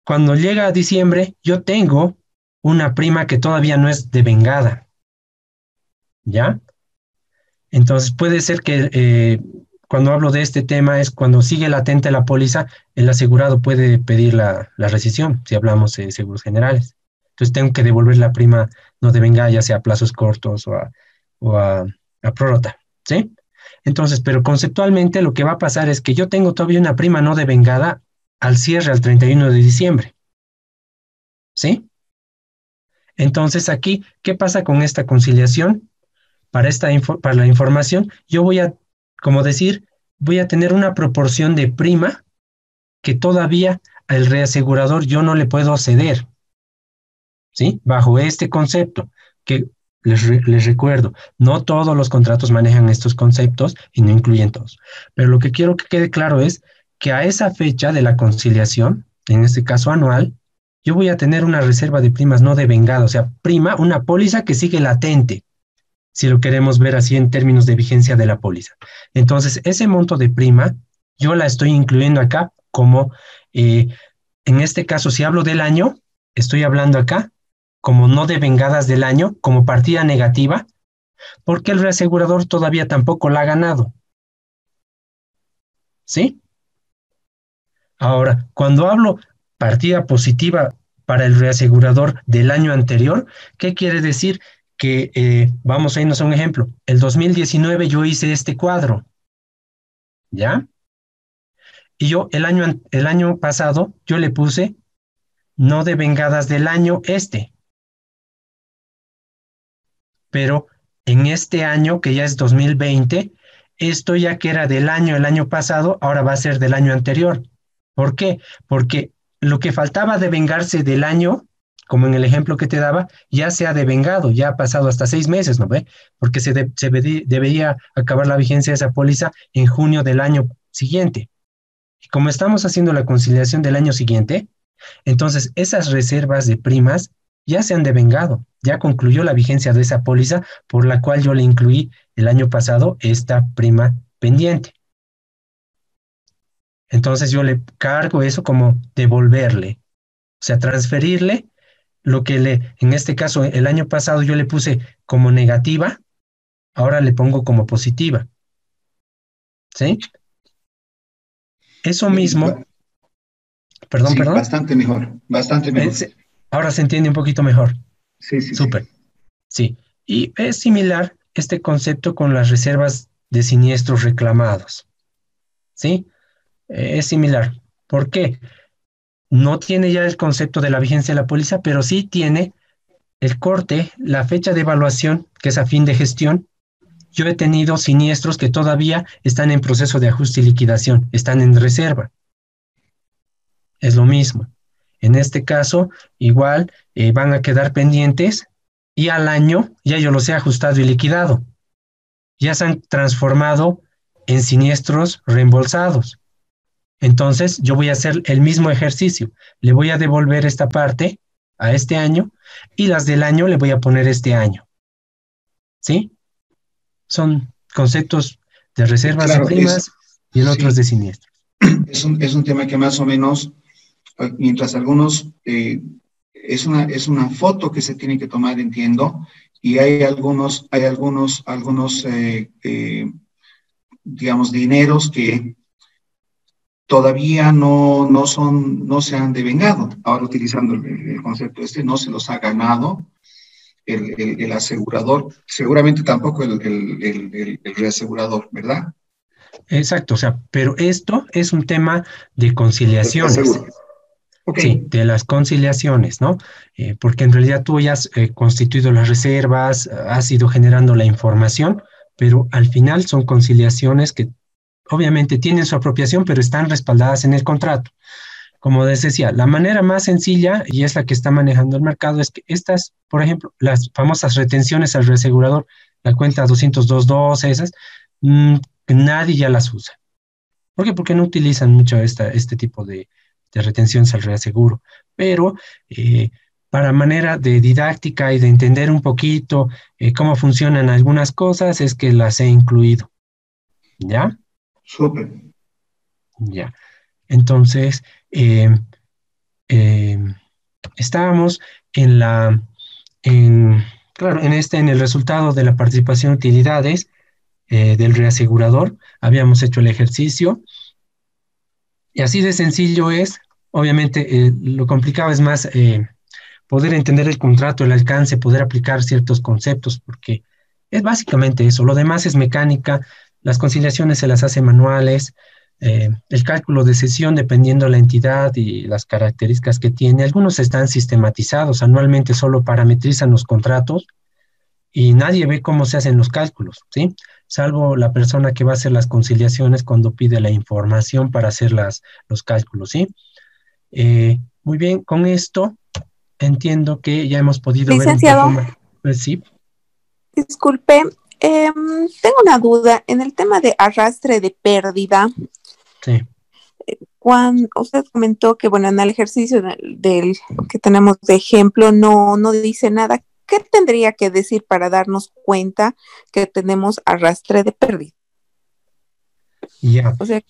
Cuando llega a diciembre, yo tengo una prima que todavía no es devengada, ¿ya? Entonces puede ser que cuando hablo de este tema es cuando sigue latente la póliza, el asegurado puede pedir la rescisión, si hablamos de seguros generales. Entonces tengo que devolver la prima no devenga, ya sea a plazos cortos o a prórrata, ¿sí? Entonces, pero conceptualmente lo que va a pasar es que yo tengo todavía una prima no devengada al cierre, al 31 de diciembre, ¿sí? Entonces aquí, ¿qué pasa con esta conciliación? Para la información, yo voy a, como decir, voy a tener una proporción de prima que todavía al reasegurador yo no le puedo ceder, ¿sí? Bajo este concepto, que les recuerdo, no todos los contratos manejan estos conceptos y no incluyen todos. Pero lo que quiero que quede claro es que a esa fecha de la conciliación, en este caso anual, yo voy a tener una reserva de primas no devengada, o sea, prima, una póliza que sigue latente, si lo queremos ver así en términos de vigencia de la póliza. Entonces, ese monto de prima, yo la estoy incluyendo acá como, en este caso, si hablo del año, estoy hablando acá como no devengadas del año, como partida negativa, porque el reasegurador todavía tampoco la ha ganado. ¿Sí? Ahora, cuando hablo partida positiva para el reasegurador del año anterior, ¿qué quiere decir? Que vamos a irnos a un ejemplo. El 2019 yo hice este cuadro, ¿ya? Y yo el año pasado yo le puse no devengadas del año este. Pero en este año, que ya es 2020, esto ya que era del año, el año pasado, ahora va a ser del año anterior. ¿Por qué? Porque lo que faltaba de vengarse del año, como en el ejemplo que te daba, ya se ha devengado, ya ha pasado hasta 6 meses, ¿no ve? Porque debería acabar la vigencia de esa póliza en junio del año siguiente. Y como estamos haciendo la conciliación del año siguiente, entonces esas reservas de primas ya se han devengado, ya concluyó la vigencia de esa póliza por la cual yo le incluí el año pasado esta prima pendiente. Entonces yo le cargo eso como devolverle, o sea, transferirle lo que en este caso, el año pasado yo le puse como negativa, ahora le pongo como positiva. ¿Sí? Eso mismo, Sí, perdón. bastante mejor, bastante mejor. Ahora se entiende un poquito mejor. Sí, sí, Súper. sí. Sí. Y es similar este concepto con las reservas de siniestros reclamados. ¿Sí? Es similar. ¿Por qué? No tiene ya el concepto de la vigencia de la póliza, pero sí tiene el corte, la fecha de evaluación, que es a fin de gestión. Yo he tenido siniestros que todavía están en proceso de ajuste y liquidación, están en reserva. Es lo mismo. En este caso, igual van a quedar pendientes y al año ya yo los he ajustado y liquidado. Ya se han transformado en siniestros reembolsados. Entonces, yo voy a hacer el mismo ejercicio. Le voy a devolver esta parte a este año y las del año le voy a poner este año. ¿Sí? Son conceptos de reservas de Claro, primas y en otros sí, de siniestros. es un tema que más o menos, mientras algunos, es una foto que se tiene que tomar, entiendo, y hay algunos digamos, dineros que todavía no se han devengado. Ahora, utilizando el concepto no se los ha ganado el asegurador, seguramente tampoco el reasegurador, ¿verdad? Exacto, o sea, pero esto es un tema de El conciliaciones. reaseguro. Ok, Sí, de las conciliaciones, ¿no? Porque en realidad tú ya has constituido las reservas, has ido generando la información, pero al final son conciliaciones que obviamente tienen su apropiación, pero están respaldadas en el contrato. Como les decía, la manera más sencilla, y es la que está manejando el mercado, es que estas, por ejemplo, las famosas retenciones al reasegurador, la cuenta 202.2, esas, mm, nadie ya las usa. ¿Por qué? Porque no utilizan mucho este tipo de retenciones al reaseguro. Pero para manera de didáctica y de entender un poquito cómo funcionan algunas cosas, es que las he incluido. ¿Ya? súper. Ya. Entonces, eh, eh, estábamos en claro, en el resultado de la participación de utilidades del reasegurador. Habíamos hecho el ejercicio. Y así de sencillo es, obviamente lo complicado es más poder entender el contrato, el alcance, poder aplicar ciertos conceptos, porque es básicamente eso. Lo demás es mecánica, las conciliaciones se las hace manuales, el cálculo de cesión dependiendo de la entidad y las características que tiene. Algunos están sistematizados, anualmente solo parametrizan los contratos y nadie ve cómo se hacen los cálculos, ¿sí? Salvo la persona que va a hacer las conciliaciones cuando pide la información para hacer los cálculos, ¿sí? Muy bien, con esto entiendo que ya hemos podido ver un poco Licenciado, más. Sí, disculpe, tengo una duda en el tema de arrastre de pérdida. sí. Cuando usted comentó que, bueno, en el ejercicio del que tenemos de ejemplo no dice nada. ¿Qué tendría que decir para darnos cuenta que tenemos arrastre de pérdida? Ya. O sea, Eh,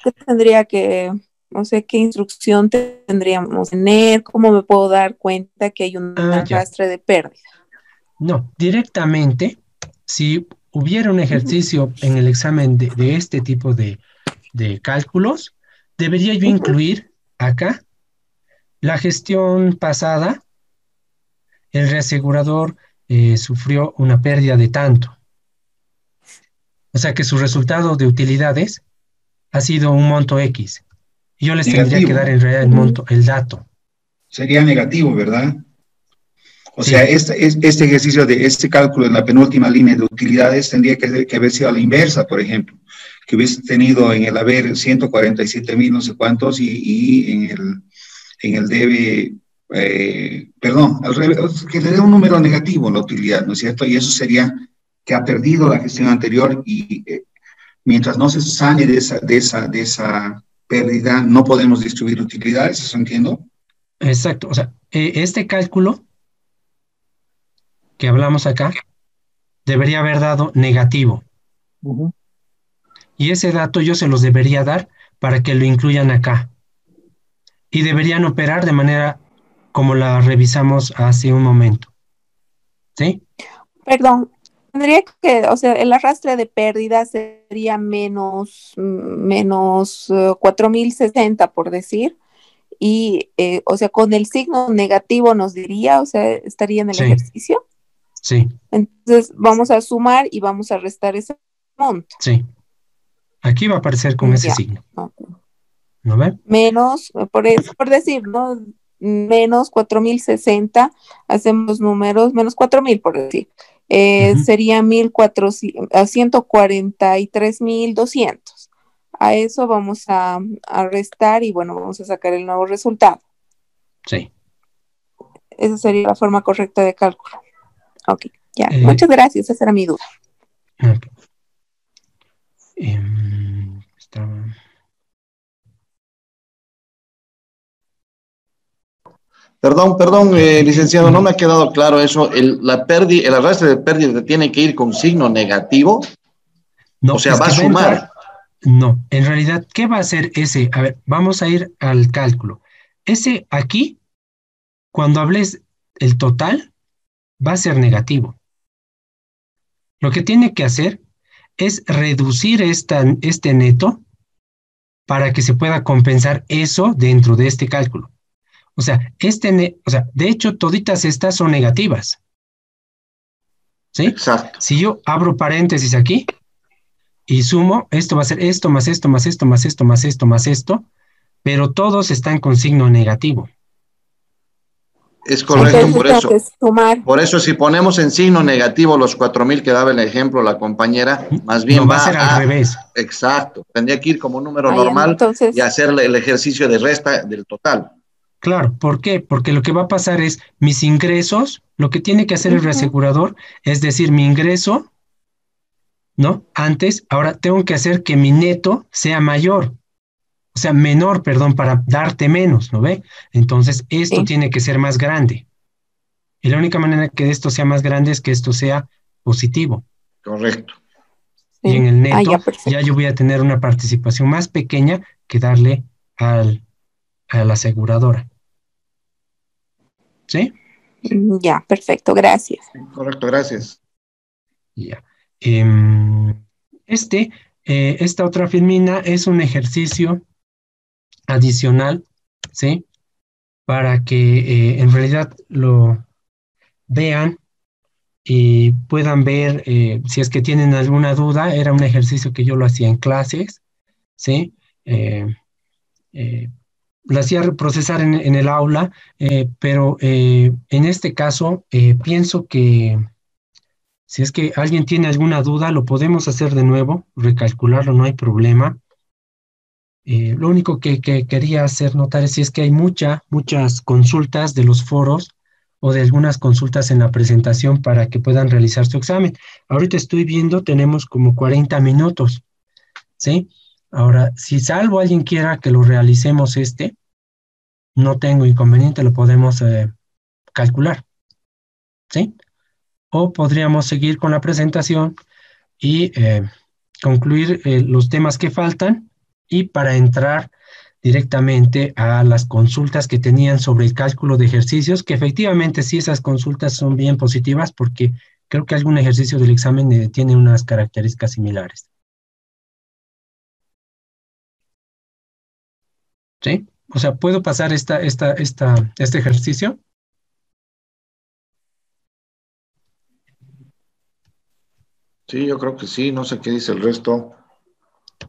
qué tendría que, o sea, qué instrucción tendríamos que tener? ¿Cómo me puedo dar cuenta que hay un ya. arrastre de pérdida? No, directamente, si hubiera un Ujú, ejercicio en el examen de este tipo de cálculos, debería yo ujú. incluir acá la gestión pasada, el reasegurador sufrió una pérdida de tanto. O sea que su resultado de utilidades ha sido un monto X. Y yo les tendría que Negativo. dar en realidad el monto, el dato. Sería negativo, ¿verdad? O sea, Sí, este ejercicio de este cálculo en la penúltima línea de utilidades tendría que haber sido a la inversa, por ejemplo, que hubiese tenido en el haber 147.000 no sé cuántos y en el debe, perdón, al revés, que le dé un número negativo la utilidad, ¿no es cierto? Y eso sería que ha perdido la gestión anterior y mientras no se sane de esa pérdida, no podemos distribuir utilidades, ¿eso entiendo? exacto. O sea, este cálculo que hablamos acá debería haber dado negativo. Y ese dato yo se los debería dar para que lo incluyan acá. Y deberían operar de manera como la revisamos hace un momento. ¿Sí? Perdón, tendría que, o sea, el arrastre de pérdida sería menos 4060, por decir. Y, o sea, con el signo negativo nos diría, o sea, estaría en el ejercicio. Sí. Entonces, vamos a sumar y vamos a restar ese monto. Sí. Aquí va a aparecer con ese signo. Okay. ¿No ve? Menos, por decir, ¿no? Menos 4060, hacemos números, menos 4000, por decir. Sería 143,200. A eso vamos a restar y bueno, vamos a sacar el nuevo resultado. Sí. Esa sería la forma correcta de cálculo. Ok, ya. Muchas gracias, esa era mi duda. Okay. Perdón, licenciado, no me ha quedado claro eso. El arrastre de pérdida tiene que ir con signo negativo. No, o sea, va a sumar. No, en realidad, ¿qué va a hacer ese? A ver, vamos a ir al cálculo. Ese aquí, cuando hables el total, va a ser negativo. Lo que tiene que hacer es reducir este neto para que se pueda compensar eso dentro de este cálculo. O sea, de hecho, toditas estas son negativas. ¿Sí? Exacto. Si yo abro paréntesis aquí y sumo, esto va a ser esto, más esto, más esto, más esto, más esto, más esto, pero todos están con signo negativo. Es correcto, por eso si ponemos en signo negativo los 4000 que daba el ejemplo la compañera, más bien va a ser al revés. Exacto, tendría que ir como número normal entonces, y hacer el ejercicio de resta del total. Claro, ¿por qué? Porque lo que va a pasar es mis ingresos, lo que tiene que hacer el reasegurador es decir, mi ingreso, ¿no? Antes, ahora tengo que hacer que mi neto sea mayor. O sea, menor, perdón, para darte menos, ¿no ve? Entonces, esto tiene que ser más grande. Y la única manera que esto sea más grande es que esto sea positivo. Correcto. Y en el neto, ya yo voy a tener una participación más pequeña que darle a la aseguradora. ¿Sí? Ya, perfecto, gracias. Correcto, gracias. Ya. Esta otra filmina es un ejercicio adicional, ¿sí? Para que en realidad lo vean y puedan ver si es que tienen alguna duda. Era un ejercicio que yo lo hacía en clases, ¿sí? Lo hacía procesar en el aula, pero en este caso pienso que si es que alguien tiene alguna duda, lo podemos hacer de nuevo, recalcularlo, no hay problema. Lo único que quería hacer notar es si es que hay muchas consultas de los foros o de algunas consultas en la presentación para que puedan realizar su examen. Ahorita estoy viendo, tenemos como 40 minutos, ¿sí? Ahora, si salvo alguien quiera que lo realicemos no tengo inconveniente, lo podemos calcular, ¿sí? O podríamos seguir con la presentación y concluir los temas que faltan y para entrar directamente a las consultas que tenían sobre el cálculo de ejercicios, que efectivamente sí esas consultas son bien positivas porque creo que algún ejercicio del examen tiene unas características similares. ¿Sí? O sea, ¿puedo pasar este ejercicio? Sí, yo creo que sí, no sé qué dice el resto.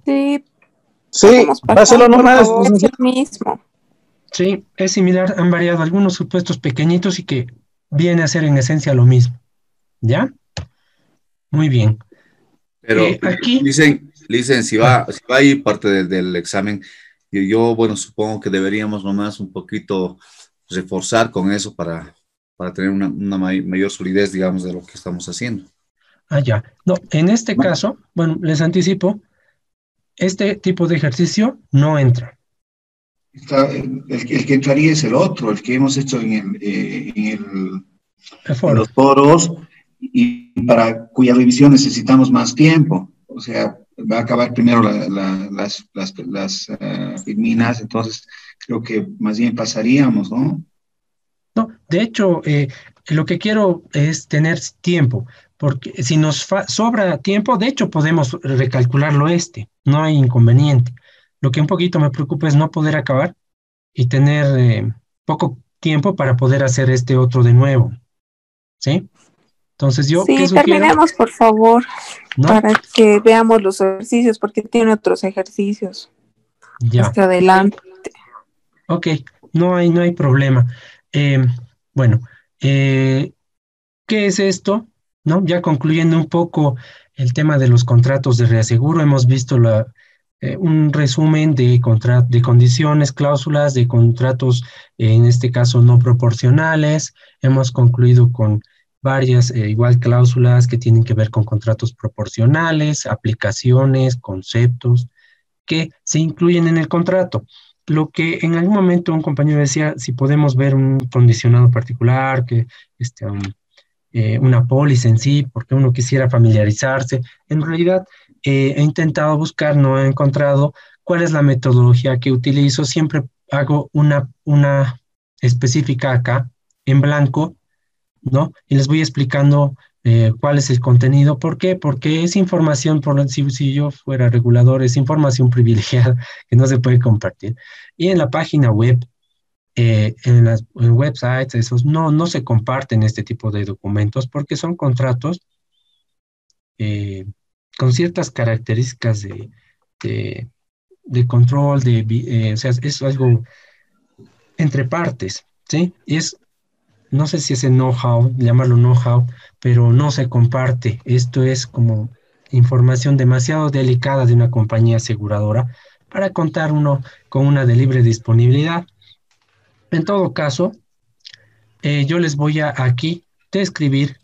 Sí, páselo nomás. Es el mismo. Sí, es similar, han variado algunos supuestos pequeñitos y que viene a ser en esencia lo mismo. ¿Ya? Muy bien. Pero aquí... Licen, si va a ir parte del examen, yo, bueno, supongo que deberíamos nomás un poquito reforzar con eso para tener una mayor solidez, digamos, de lo que estamos haciendo. Ah, ya. No, en este caso, bueno, les anticipo, este tipo de ejercicio no entra. el que entraría es el otro, el que hemos hecho en los foros, y para cuya revisión necesitamos más tiempo. O sea, va a acabar primero las filminas, entonces creo que más bien pasaríamos, ¿no? No, de hecho, lo que quiero es tener tiempo, porque si nos sobra tiempo, de hecho podemos recalcularlo no hay inconveniente. Lo que un poquito me preocupa es no poder acabar y tener poco tiempo para poder hacer este otro de nuevo, ¿sí? Entonces yo, ¿qué Sí, sugiero? terminemos, por favor, ¿No? para que veamos los ejercicios, porque tiene otros ejercicios. Ya. Hasta adelante. Ok, no hay problema. Bueno, ¿qué es esto? ¿No? Ya concluyendo un poco el tema de los contratos de reaseguro, hemos visto un resumen de condiciones, cláusulas, de contratos, en este caso no proporcionales. Hemos concluido con varias igual cláusulas que tienen que ver con contratos proporcionales, aplicaciones, conceptos que se incluyen en el contrato. Lo que en algún momento un compañero decía, si podemos ver un condicionado particular, que una póliza en sí, porque uno quisiera familiarizarse. En realidad, he intentado buscar, no he encontrado cuál es la metodología que utilizo. Siempre hago una específica acá, en blanco, ¿no? Y les voy explicando cuál es el contenido. ¿Por qué? Porque es información, si yo fuera regulador, es información privilegiada que no se puede compartir. Y en la página web, en websites, esos no se comparten este tipo de documentos porque son contratos eh, con ciertas características de, de control, o sea, es algo entre partes, ¿sí? No sé si es el know-how, llamarlo know-how, pero no se comparte. Esto es como información demasiado delicada de una compañía aseguradora para contar uno con una de libre disponibilidad. En todo caso, yo les voy a aquí describir,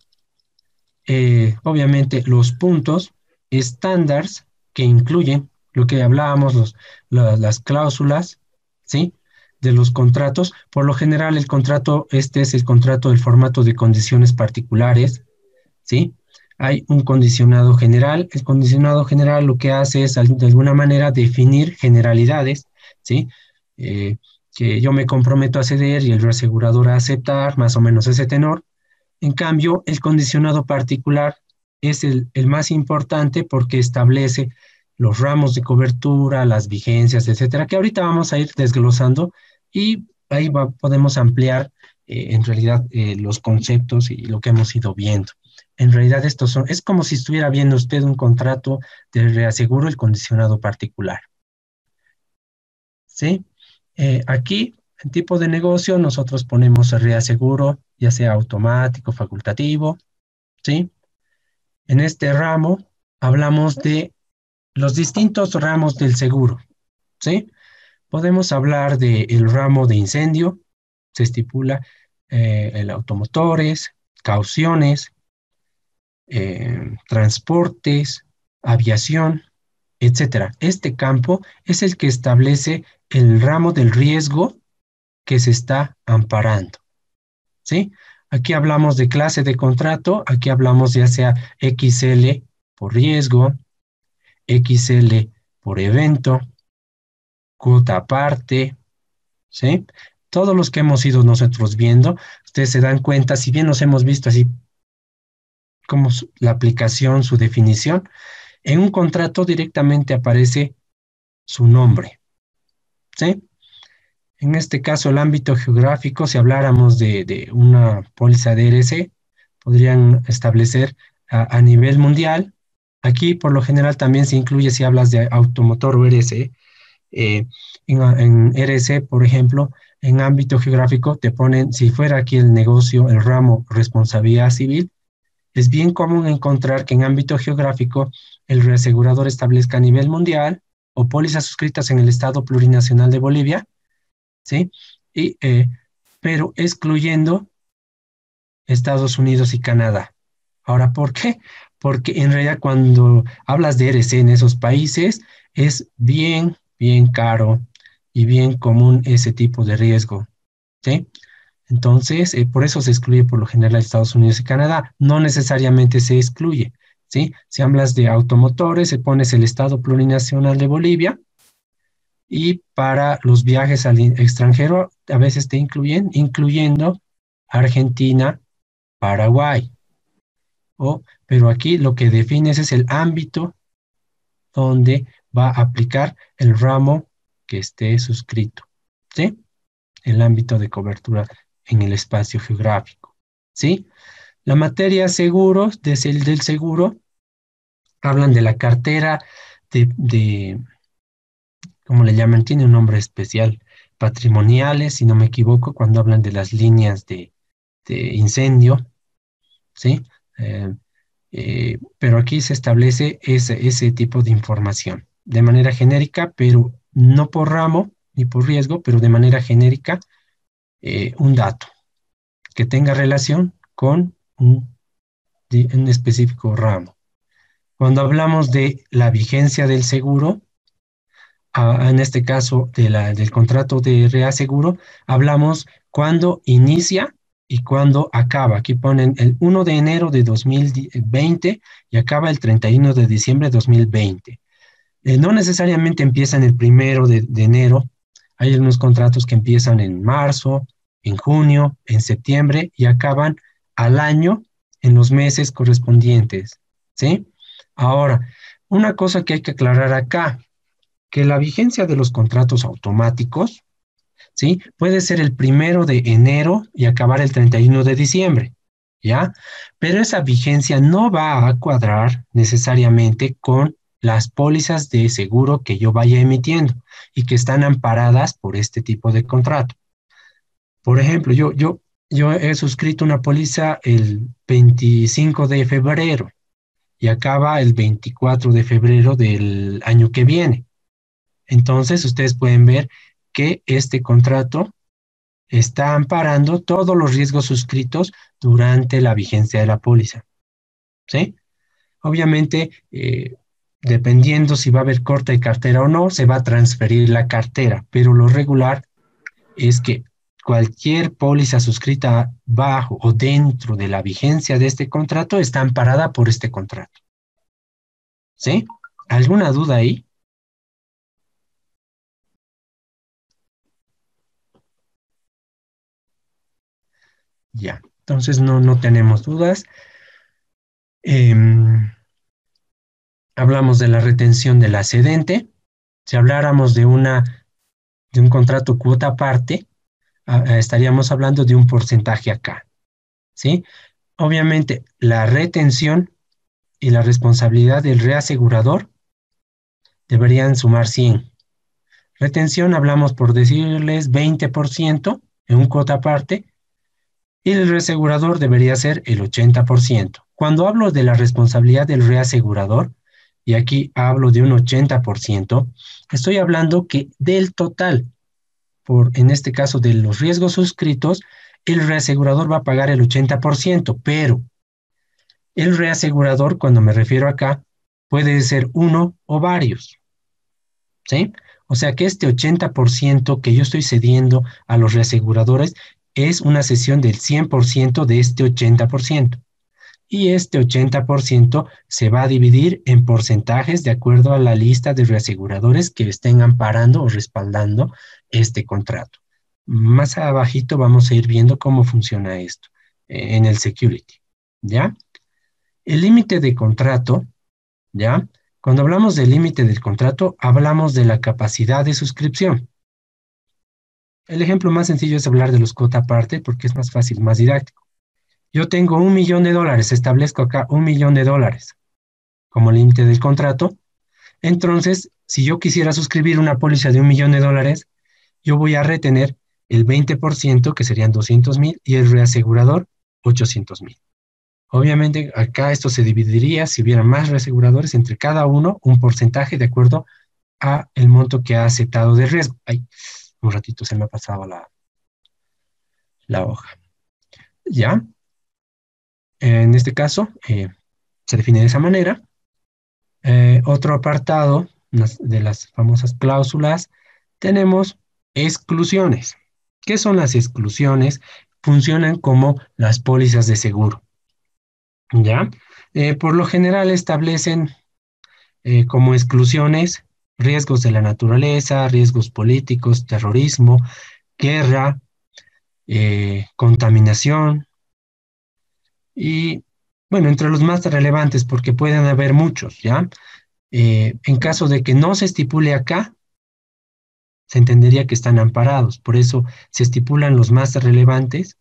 obviamente, los puntos estándares que incluyen lo que hablábamos, las cláusulas, ¿sí? De los contratos. Por lo general, el contrato, este es el contrato del formato de condiciones particulares, ¿sí? Hay un condicionado general. El condicionado general lo que hace es, de alguna manera, definir generalidades, ¿sí? Que yo me comprometo a ceder y el reasegurador a aceptar, más o menos ese tenor. En cambio, el condicionado particular es el más importante porque establece los ramos de cobertura, las vigencias, etcétera, que ahorita vamos a ir desglosando y ahí podemos ampliar en realidad los conceptos y lo que hemos ido viendo. En realidad es como si estuviera viendo usted un contrato de reaseguro, el condicionado particular. ¿Sí? Aquí, en tipo de negocio, nosotros ponemos el reaseguro, ya sea automático, facultativo, ¿sí? En este ramo hablamos de los distintos ramos del seguro, ¿sí? Podemos hablar del ramo de incendio, se estipula el automotores, cauciones, transportes, aviación, etcétera. Este campo es el que establece el ramo del riesgo que se está amparando, ¿sí? Aquí hablamos de clase de contrato, aquí hablamos ya sea XL por riesgo, XL por evento, cuota aparte, ¿sí? Todos los que hemos ido nosotros viendo, ustedes se dan cuenta, si bien nos hemos visto así como la aplicación, su definición, en un contrato directamente aparece su nombre, ¿sí? En este caso, el ámbito geográfico, si habláramos de una póliza de RC, podrían establecer a nivel mundial. Aquí, por lo general, también se incluye si hablas de automotor o RC. En RC, por ejemplo, en ámbito geográfico, te ponen, si fuera aquí el negocio, el ramo responsabilidad civil, es bien común encontrar que en ámbito geográfico el reasegurador establezca a nivel mundial o pólizas suscritas en el Estado Plurinacional de Bolivia, ¿sí? Pero excluyendo Estados Unidos y Canadá. Ahora, ¿por qué? Porque en realidad cuando hablas de RC en esos países es bien caro, y bien común ese tipo de riesgo, ¿sí? Entonces, por eso se excluye por lo general a Estados Unidos y Canadá. No necesariamente se excluye, ¿sí? Si hablas de automotores, se pones el Estado Plurinacional de Bolivia, y para los viajes al extranjero a veces te incluyen, incluyendo Argentina, Paraguay. Pero aquí lo que defines es el ámbito donde va a aplicar el ramo que esté suscrito, ¿sí? El ámbito de cobertura en el espacio geográfico, ¿sí? La materia seguros, desde el del seguro, hablan de la cartera de ¿cómo le llaman? Tiene un nombre especial, patrimoniales, si no me equivoco, cuando hablan de las líneas de incendio, ¿sí? Eh, pero aquí se establece ese tipo de información de manera genérica, pero no por ramo ni por riesgo, pero de manera genérica, un dato que tenga relación con un específico ramo. Cuando hablamos de la vigencia del seguro, en este caso del contrato de reaseguro, hablamos cuándo inicia y cuándo acaba. Aquí ponen el 1 de enero de 2020 y acaba el 31 de diciembre de 2020. No necesariamente empiezan el 1 de enero. Hay algunos contratos que empiezan en marzo, en junio, en septiembre y acaban al año en los meses correspondientes, ¿sí? Ahora, una cosa que hay que aclarar acá, que la vigencia de los contratos automáticos, ¿sí? Puede ser el 1 de enero y acabar el 31 de diciembre, ¿ya? Pero esa vigencia no va a cuadrar necesariamente con las pólizas de seguro que yo vaya emitiendo y que están amparadas por este tipo de contrato. Por ejemplo, yo he suscrito una póliza el 25 de febrero y acaba el 24 de febrero del año que viene. Entonces, ustedes pueden ver que este contrato está amparando todos los riesgos suscritos durante la vigencia de la póliza, ¿sí? Obviamente, dependiendo si va a haber corte de cartera o no, se va a transferir la cartera, pero lo regular es que cualquier póliza suscrita bajo o dentro de la vigencia de este contrato está amparada por este contrato, ¿sí? ¿Alguna duda ahí? Ya, entonces no tenemos dudas. Hablamos de la retención del excedente. Si habláramos de un contrato cuota aparte, estaríamos hablando de un porcentaje acá, ¿sí? Obviamente, la retención y la responsabilidad del reasegurador deberían sumar 100. Retención, hablamos por decirles 20% en un cuota aparte, y el reasegurador debería ser el 80%. Cuando hablo de la responsabilidad del reasegurador, y aquí hablo de un 80%, estoy hablando que del total, en este caso de los riesgos suscritos, el reasegurador va a pagar el 80%, pero el reasegurador, cuando me refiero acá, puede ser uno o varios, ¿sí? O sea que este 80% que yo estoy cediendo a los reaseguradores es una cesión del 100% de este 80%. Y este 80% se va a dividir en porcentajes de acuerdo a la lista de reaseguradores que estén amparando o respaldando este contrato. Más abajito vamos a ir viendo cómo funciona esto en el security, ¿ya? El límite de contrato, ¿ya? Cuando hablamos del límite del contrato, hablamos de la capacidad de suscripción. El ejemplo más sencillo es hablar de los cuota aparte porque es más fácil, más didáctico. Yo tengo $1.000.000, establezco acá $1.000.000 como límite del contrato. Entonces, si yo quisiera suscribir una póliza de $1.000.000, yo voy a retener el 20%, que serían 200,000, y el reasegurador 800,000. Obviamente, acá esto se dividiría, si hubiera más reaseguradores, entre cada uno un porcentaje de acuerdo a el monto que ha aceptado de riesgo. Ay, un ratito se me ha pasado la hoja. ¿Ya? En este caso, se define de esa manera. Otro apartado de las famosas cláusulas, tenemos Exclusiones. ¿Qué son las exclusiones? Funcionan como las pólizas de seguro, ¿ya? Por lo general establecen como exclusiones riesgos de la naturaleza, riesgos políticos, terrorismo, guerra, contaminación y, bueno, entre los más relevantes, porque pueden haber muchos, ¿ya? En caso de que no se estipule acá, se entendería que están amparados. Por eso se estipulan los más relevantes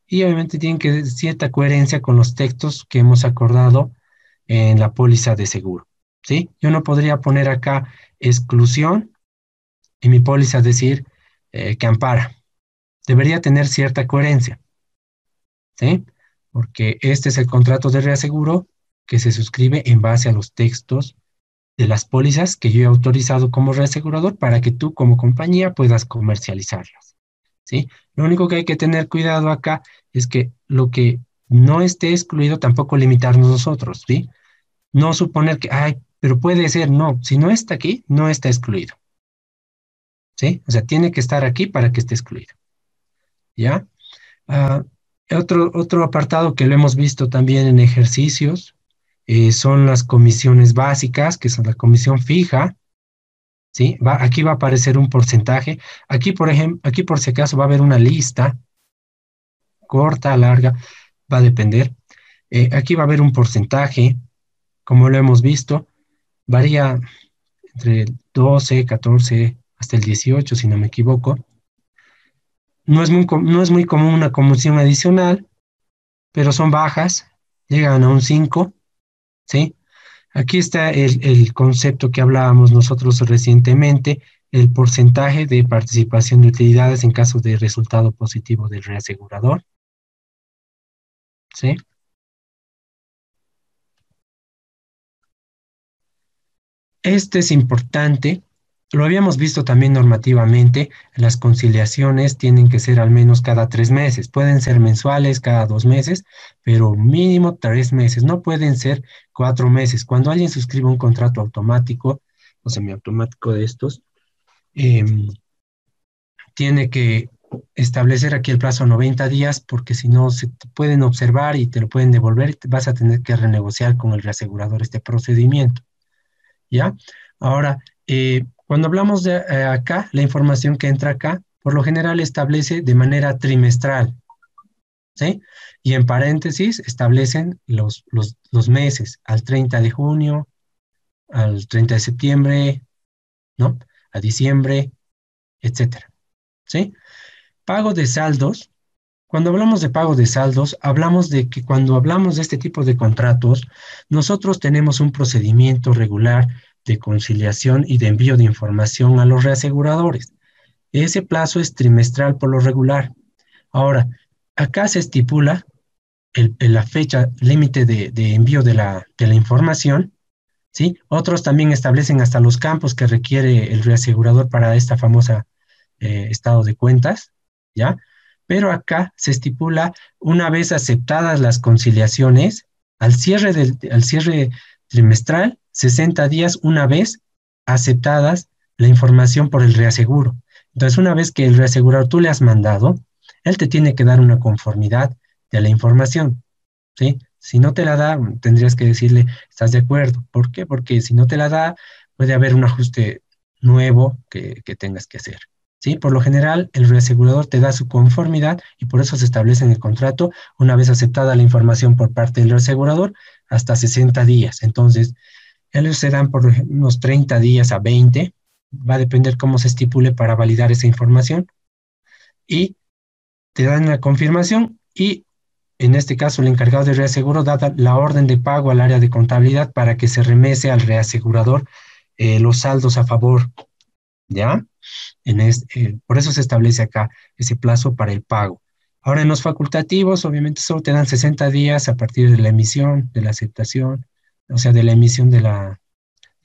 y obviamente tienen que tener cierta coherencia con los textos que hemos acordado en la póliza de seguro, ¿sí? Yo no podría poner acá exclusión y mi póliza decir que ampara. Debería tener cierta coherencia, ¿sí? Porque este es el contrato de reaseguro que se suscribe en base a los textos de las pólizas que yo he autorizado como reasegurador para que tú como compañía puedas comercializarlas, ¿sí? Lo único que hay que tener cuidado acá es que lo que no esté excluido tampoco limitarnos nosotros, ¿sí? No suponer que, ay, pero puede ser, no, si no está aquí, no está excluido, ¿sí? O sea, tiene que estar aquí para que esté excluido, ¿ya? Ah, otro apartado que lo hemos visto también en ejercicios son las comisiones básicas, que son la comisión fija, ¿sí? Aquí va a aparecer un porcentaje. Aquí, por ejemplo, aquí por si acaso va a haber una lista, corta, larga, va a depender. Aquí va a haber un porcentaje, como lo hemos visto, varía entre el 12, 14, hasta el 18, si no me equivoco. No es muy común una comisión adicional, pero son bajas, llegan a un 5, ¿sí? Aquí está el concepto que hablábamos nosotros recientemente, el porcentaje de participación de utilidades en caso de resultado positivo del reasegurador, ¿sí? Este es importante, lo habíamos visto también normativamente, las conciliaciones tienen que ser al menos cada 3 meses, pueden ser mensuales cada 2 meses, pero mínimo 3 meses, no pueden ser 4 meses. Cuando alguien suscribe un contrato automático o semiautomático de estos, tiene que establecer aquí el plazo 90 días porque si no se te pueden observar y te lo pueden devolver y vas a tener que renegociar con el reasegurador este procedimiento. ¿Ya? Ahora, cuando hablamos de acá, la información que entra acá, por lo general establece de manera trimestral, ¿sí? Y en paréntesis establecen los meses, al 30 de junio, al 30 de septiembre, ¿no? A diciembre, etcétera, ¿sí? Pago de saldos. Cuando hablamos de pago de saldos, hablamos de que cuando hablamos de este tipo de contratos, nosotros tenemos un procedimiento regular de conciliación y de envío de información a los reaseguradores. Ese plazo es trimestral por lo regular. Ahora, acá se estipula la fecha límite de envío de la información, ¿sí? Otros también establecen hasta los campos que requiere el reasegurador para esta famosa estado de cuentas, ¿ya? Pero acá se estipula, una vez aceptadas las conciliaciones, al cierre trimestral, 60 días una vez aceptadas la información por el reaseguro. Entonces, una vez que el reasegurador tú le has mandado, él te tiene que dar una conformidad de la información, ¿sí? Si no te la da, tendrías que decirle, ¿estás de acuerdo? ¿Por qué? Porque si no te la da, puede haber un ajuste nuevo que tengas que hacer. ¿Sí? Por lo general, el reasegurador te da su conformidad y por eso se establece en el contrato, una vez aceptada la información por parte del reasegurador, hasta 60 días. Entonces, ellos se dan por unos 30 días a 20, va a depender cómo se estipule para validar esa información, y te dan la confirmación y en este caso el encargado de reaseguro da la orden de pago al área de contabilidad para que se remese al reasegurador los saldos a favor, ¿ya? Por eso se establece acá ese plazo para el pago. Ahora en los facultativos, obviamente solo te dan 60 días a partir de la emisión, de la aceptación, o sea, de la emisión de la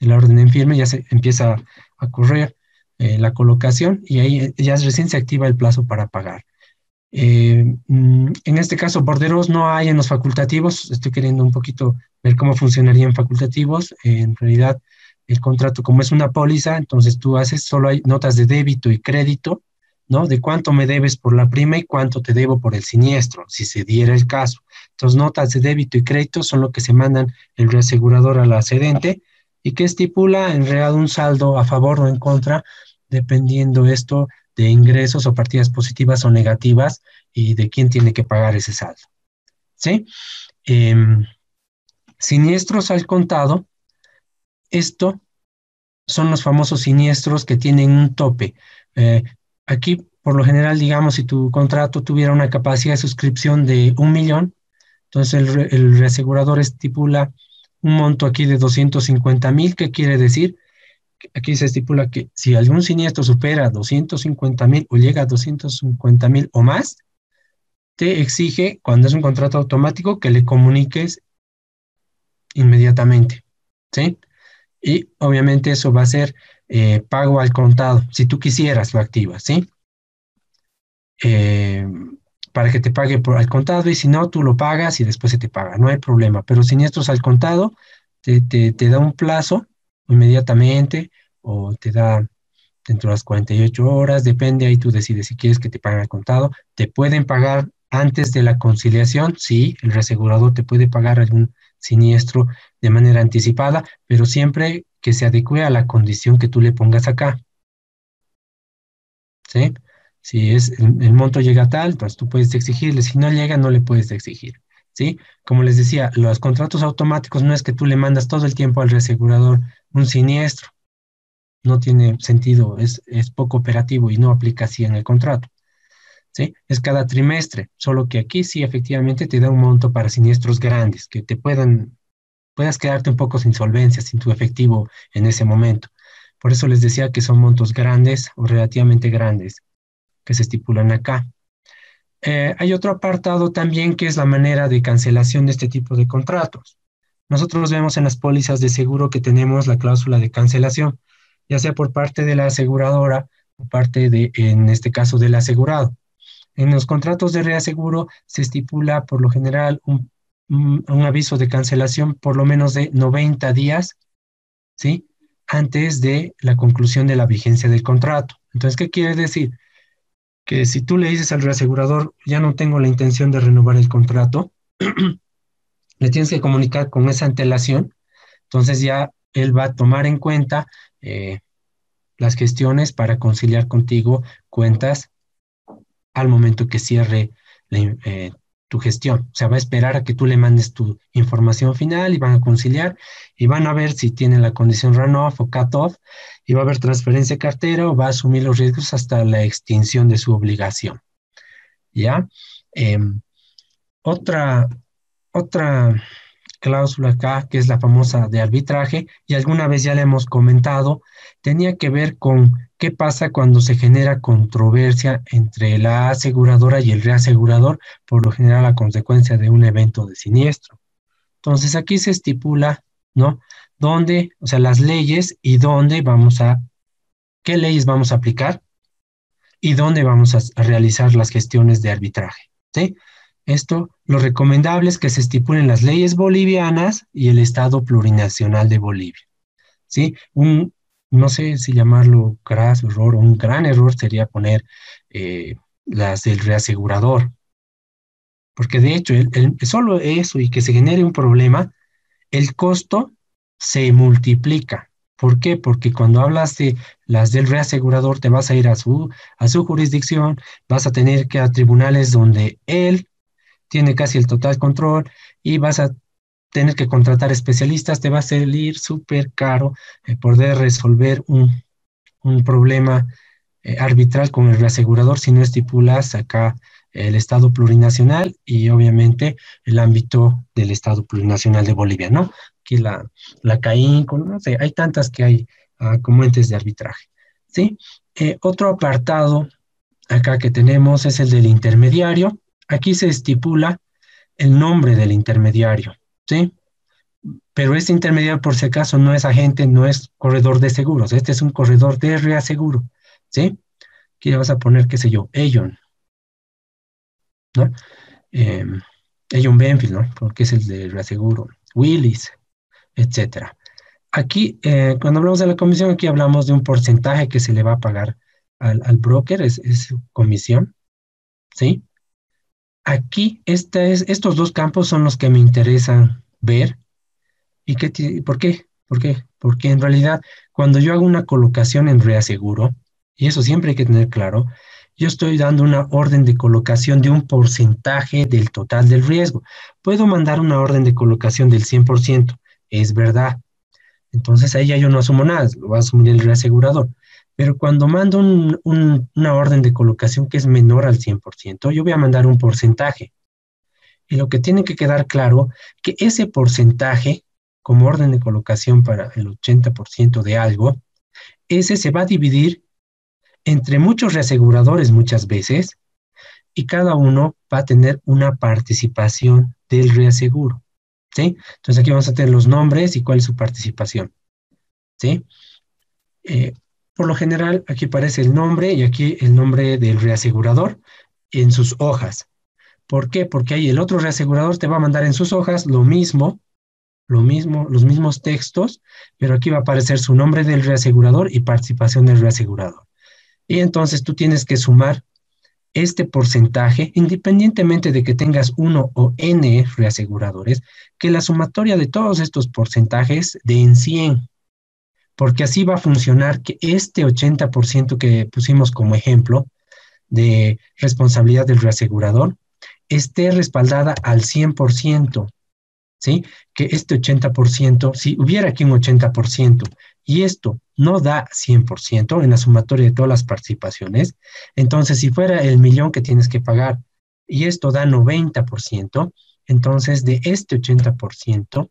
orden en firme, ya se empieza a correr la colocación y ahí ya recién se activa el plazo para pagar. En este caso, borderos no hay en los facultativos, estoy queriendo un poquito ver cómo funcionaría en facultativos. En realidad, el contrato, como es una póliza, entonces tú haces, solo hay notas de débito y crédito, ¿no? De cuánto me debes por la prima y cuánto te debo por el siniestro, si se diera el caso. Entonces, notas de débito y crédito son lo que se mandan el reasegurador a la cedente y que estipula en realidad un saldo a favor o en contra, dependiendo esto de ingresos o partidas positivas o negativas y de quién tiene que pagar ese saldo. ¿Sí? Siniestros al contado, esto son los famosos siniestros que tienen un tope. Aquí, por lo general, digamos, si tu contrato tuviera una capacidad de suscripción de 1 millón, entonces el reasegurador estipula un monto aquí de 250,000. ¿Qué quiere decir? Aquí se estipula que si algún siniestro supera 250,000 o llega a 250,000 o más, te exige, cuando es un contrato automático, que le comuniques inmediatamente, ¿sí? Y obviamente eso va a ser pago al contado. Si tú quisieras, lo activas, ¿sí? Para que te pague al contado, y si no, tú lo pagas y después se te paga, no hay problema. Pero siniestros al contado, te da un plazo inmediatamente o te da dentro de las 48 horas, depende, ahí tú decides si quieres que te paguen al contado. Te pueden pagar antes de la conciliación, sí, el reasegurador te puede pagar algún siniestro de manera anticipada, pero siempre que se adecue a la condición que tú le pongas acá, ¿sí? Si el monto llega a tal, pues tú puedes exigirle, si no llega, no le puedes exigir, ¿sí? Como les decía, los contratos automáticos no es que tú le mandas todo el tiempo al reasegurador un siniestro, no tiene sentido, es poco operativo y no aplica así en el contrato, ¿sí? Es cada trimestre, solo que aquí sí efectivamente te da un monto para siniestros grandes, que puedas quedarte un poco sin solvencia, sin tu efectivo en ese momento. Por eso les decía que son montos grandes o relativamente grandes que se estipulan acá. Hay otro apartado también que es la manera de cancelación de este tipo de contratos. Nosotros vemos en las pólizas de seguro que tenemos la cláusula de cancelación, ya sea por parte de la aseguradora o parte de, en este caso, del asegurado. En los contratos de reaseguro se estipula por lo general un aviso de cancelación por lo menos de 90 días, ¿sí? Antes de la conclusión de la vigencia del contrato. Entonces, ¿qué quiere decir? Que si tú le dices al reasegurador, ya no tengo la intención de renovar el contrato, le tienes que comunicar con esa antelación, entonces ya él va a tomar en cuenta las gestiones para conciliar contigo cuentas al momento que cierre tu gestión. O sea, va a esperar a que tú le mandes tu información final y van a conciliar y van a ver si tienen la condición run-off o cut-off y va a haber transferencia de cartera o va a asumir los riesgos hasta la extinción de su obligación. ¿Ya? Otra cláusula acá, que es la famosa de arbitraje, y alguna vez ya le hemos comentado, tenía que ver con qué pasa cuando se genera controversia entre la aseguradora y el reasegurador, por lo general a consecuencia de un evento de siniestro. Entonces aquí se estipula, ¿no? Dónde, o sea, las leyes y dónde qué leyes vamos a aplicar y dónde vamos a realizar las gestiones de arbitraje, ¿sí? Esto, lo recomendable es que se estipulen las leyes bolivianas y el Estado plurinacional de Bolivia, ¿sí? No sé si llamarlo craso error o un gran error sería poner las del reasegurador, porque de hecho, solo eso y que se genere un problema, el costo se multiplica. ¿Por qué? Porque cuando hablas de las del reasegurador, te vas a ir a su jurisdicción, vas a tener que ir a tribunales donde él tiene casi el total control y vas a tener que contratar especialistas, te va a salir súper caro poder resolver un problema arbitral con el reasegurador si no estipulas acá el Estado plurinacional y obviamente el ámbito del Estado plurinacional de Bolivia, ¿no? Aquí la CAIN, no sé, hay tantas que hay como entes de arbitraje, ¿sí? Otro apartado acá que tenemos es el del intermediario. Aquí se estipula el nombre del intermediario, ¿sí? Pero este intermediario, por si acaso, no es agente, no es corredor de seguros. Este es un corredor de reaseguro, ¿sí? Aquí le vas a poner, qué sé yo, Aon, ¿no? Aon Benfield, ¿no? Porque es el de reaseguro. Willis, etcétera. Aquí, cuando hablamos de la comisión, aquí hablamos de un porcentaje que se le va a pagar al broker, es su comisión, ¿sí? Aquí estos dos campos son los que me interesan ver. ¿Por qué? ¿Por qué? Porque en realidad cuando yo hago una colocación en reaseguro, y eso siempre hay que tener claro, yo estoy dando una orden de colocación de un porcentaje del total del riesgo. Puedo mandar una orden de colocación del 100%, es verdad. Entonces ahí ya yo no asumo nada, lo va a asumir el reasegurador. Pero cuando mando una orden de colocación que es menor al 100%, yo voy a mandar un porcentaje. Y lo que tiene que quedar claro, que ese porcentaje, como orden de colocación para el 80% de algo, ese se va a dividir entre muchos reaseguradores muchas veces, y cada uno va a tener una participación del reaseguro, ¿sí? Entonces aquí vamos a tener los nombres y cuál es su participación, ¿sí? Por lo general, aquí aparece el nombre y aquí el nombre del reasegurador en sus hojas. ¿Por qué? Porque ahí el otro reasegurador te va a mandar en sus hojas lo mismo, los mismos textos, pero aquí va a aparecer su nombre del reasegurador y participación del reasegurador. Y entonces tú tienes que sumar este porcentaje, independientemente de que tengas uno o n reaseguradores, que la sumatoria de todos estos porcentajes de en 100, porque así va a funcionar que este 80% que pusimos como ejemplo de responsabilidad del reasegurador esté respaldada al 100%, ¿sí? Que este 80%, si hubiera aquí un 80% y esto no da 100% en la sumatoria de todas las participaciones, entonces si fuera el millón que tienes que pagar y esto da 90%, entonces de este 80%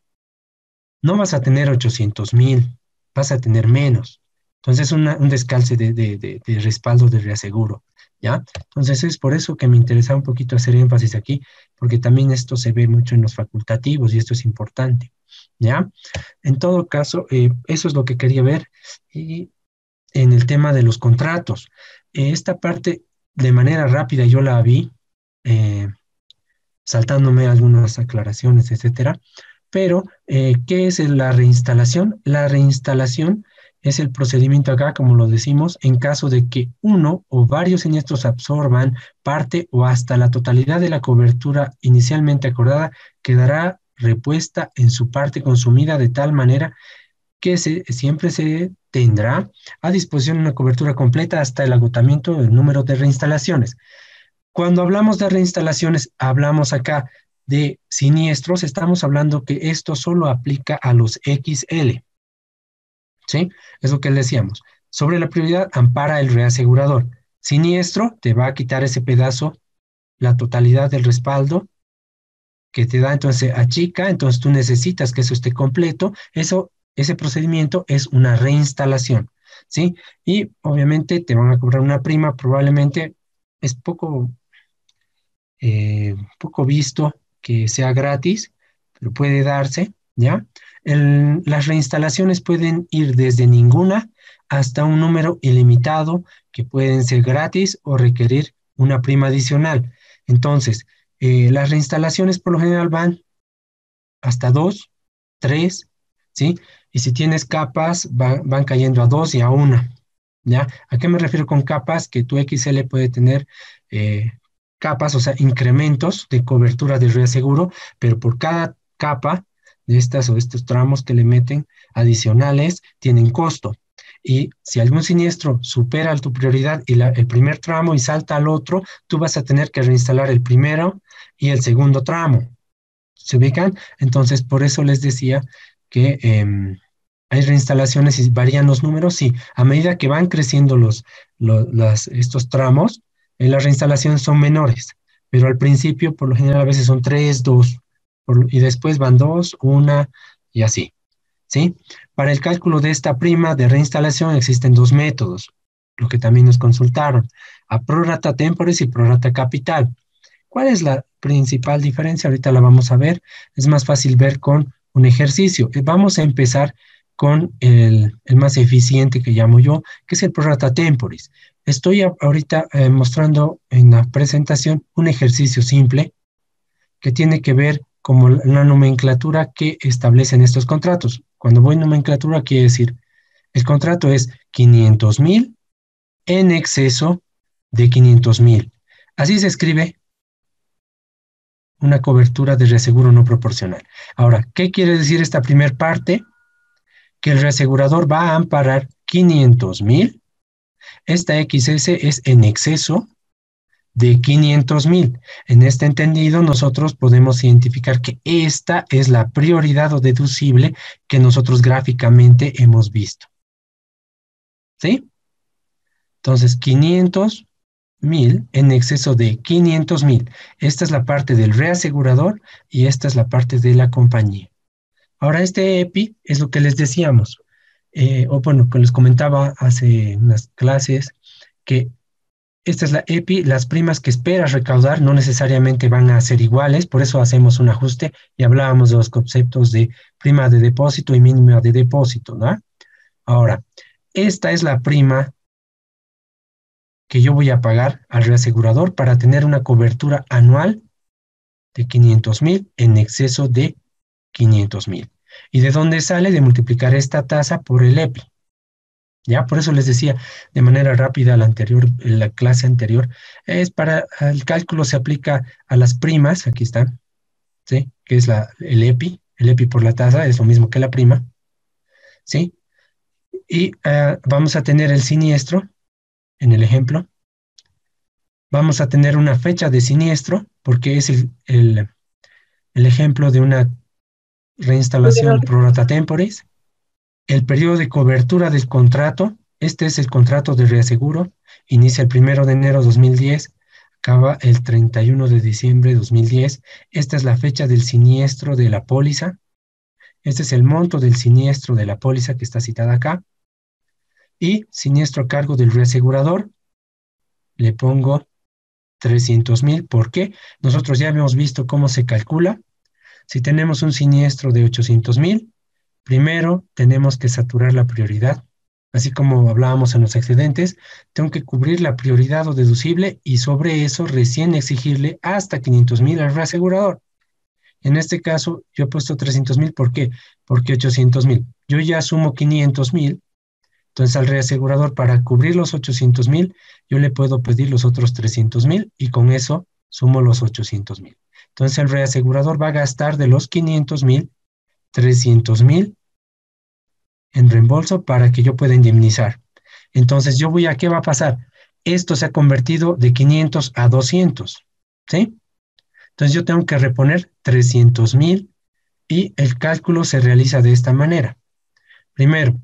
no vas a tener 800,000, vas a tener menos. Entonces es un descalce de respaldo de reaseguro, ¿ya? Entonces es por eso que me interesa un poquito hacer énfasis aquí, porque también esto se ve mucho en los facultativos y esto es importante, ¿ya? En todo caso, eso es lo que quería ver. Y en el tema de los contratos, esta parte de manera rápida yo la vi, saltándome algunas aclaraciones, etcétera. Pero, ¿qué es la reinstalación? La reinstalación es el procedimiento acá, como lo decimos, en caso de que uno o varios siniestros absorban parte o hasta la totalidad de la cobertura inicialmente acordada, quedará repuesta en su parte consumida de tal manera que siempre se tendrá a disposición una cobertura completa hasta el agotamiento del número de reinstalaciones. Cuando hablamos de reinstalaciones, hablamos acá de siniestros, estamos hablando que esto solo aplica a los XL, ¿sí? Es lo que le decíamos. Sobre la prioridad, ampara el reasegurador. Siniestro, te va a quitar ese pedazo, la totalidad del respaldo que te da, entonces achica, entonces tú necesitas que eso esté completo, ese procedimiento es una reinstalación, ¿sí? Y obviamente te van a cobrar una prima, probablemente es poco visto que sea gratis, pero puede darse, ¿ya? Las reinstalaciones pueden ir desde ninguna hasta un número ilimitado que pueden ser gratis o requerir una prima adicional. Entonces, las reinstalaciones por lo general van hasta 2, 3, ¿sí? Y si tienes capas, van cayendo a 2 y a 1, ¿ya? ¿A qué me refiero con capas? Que tu XL puede tener capas, o sea, incrementos de cobertura de reaseguro, pero por cada capa de estas o estos tramos que le meten adicionales, tienen costo. Y si algún siniestro supera tu prioridad y el primer tramo y salta al otro, tú vas a tener que reinstalar el primero y el segundo tramo. ¿Se ubican? Entonces, por eso les decía que hay reinstalaciones y varían los números. Sí, a medida que van creciendo estos tramos, las reinstalaciones son menores, pero al principio, por lo general, a veces son 3, 2, y después van 2, 1 y así, ¿sí? Para el cálculo de esta prima de reinstalación existen dos métodos, lo que también nos consultaron, a prorata temporis y prorata capital. ¿Cuál es la principal diferencia? Ahorita la vamos a ver. Es más fácil ver con un ejercicio. Vamos a empezar con el más eficiente que llamo yo, que es el prorata temporis. Estoy ahorita mostrando en la presentación un ejercicio simple que tiene que ver con la nomenclatura que establecen estos contratos. Cuando voy a nomenclatura, quiere decir, el contrato es 500,000 en exceso de 500,000. Así se escribe una cobertura de reaseguro no proporcional. Ahora, ¿qué quiere decir esta primera parte? Que el reasegurador va a amparar 500,000. Esta XS es en exceso de 500,000. En este entendido, nosotros podemos identificar que esta es la prioridad o deducible que nosotros gráficamente hemos visto. ¿Sí? Entonces, 500,000 en exceso de 500,000. Esta es la parte del reasegurador y esta es la parte de la compañía. Ahora, este EPI es lo que les decíamos, o bueno, que les comentaba hace unas clases, que esta es la EPI, las primas que esperas recaudar no necesariamente van a ser iguales, por eso hacemos un ajuste y hablábamos de los conceptos de prima de depósito y mínima de depósito, ¿no? Ahora, esta es la prima que yo voy a pagar al reasegurador para tener una cobertura anual de 500,000 en exceso de 500,000. ¿Y de dónde sale? De multiplicar esta tasa por el EPI. Ya, por eso les decía de manera rápida en la clase anterior, el cálculo se aplica a las primas, aquí están, ¿sí? Que es el EPI por la tasa es lo mismo que la prima, ¿sí? Y vamos a tener el siniestro, en el ejemplo, vamos a tener una fecha de siniestro, porque es el ejemplo de una reinstalación prorata temporis. El periodo de cobertura del contrato, este es el contrato de reaseguro, inicia el 1 de enero de 2010, acaba el 31 de diciembre de 2010. Esta es la fecha del siniestro de la póliza. Este es el monto del siniestro de la póliza que está citada acá. Y siniestro a cargo del reasegurador, le pongo 300,000. ¿Por qué? Nosotros ya hemos visto cómo se calcula. Si tenemos un siniestro de 800,000, primero tenemos que saturar la prioridad. Así como hablábamos en los excedentes, tengo que cubrir la prioridad o deducible y sobre eso recién exigirle hasta 500,000 al reasegurador. En este caso, yo he puesto 300,000. ¿Por qué? Porque 800,000. Yo ya sumo 500,000. Entonces, al reasegurador, para cubrir los 800,000, yo le puedo pedir los otros 300,000 y con eso sumo los 800,000. Entonces, el reasegurador va a gastar de los 500,000, 300,000 en reembolso para que yo pueda indemnizar. Entonces, ¿qué va a pasar? Esto se ha convertido de 500 a 200, ¿sí? Entonces, yo tengo que reponer 300,000 y el cálculo se realiza de esta manera. Primero,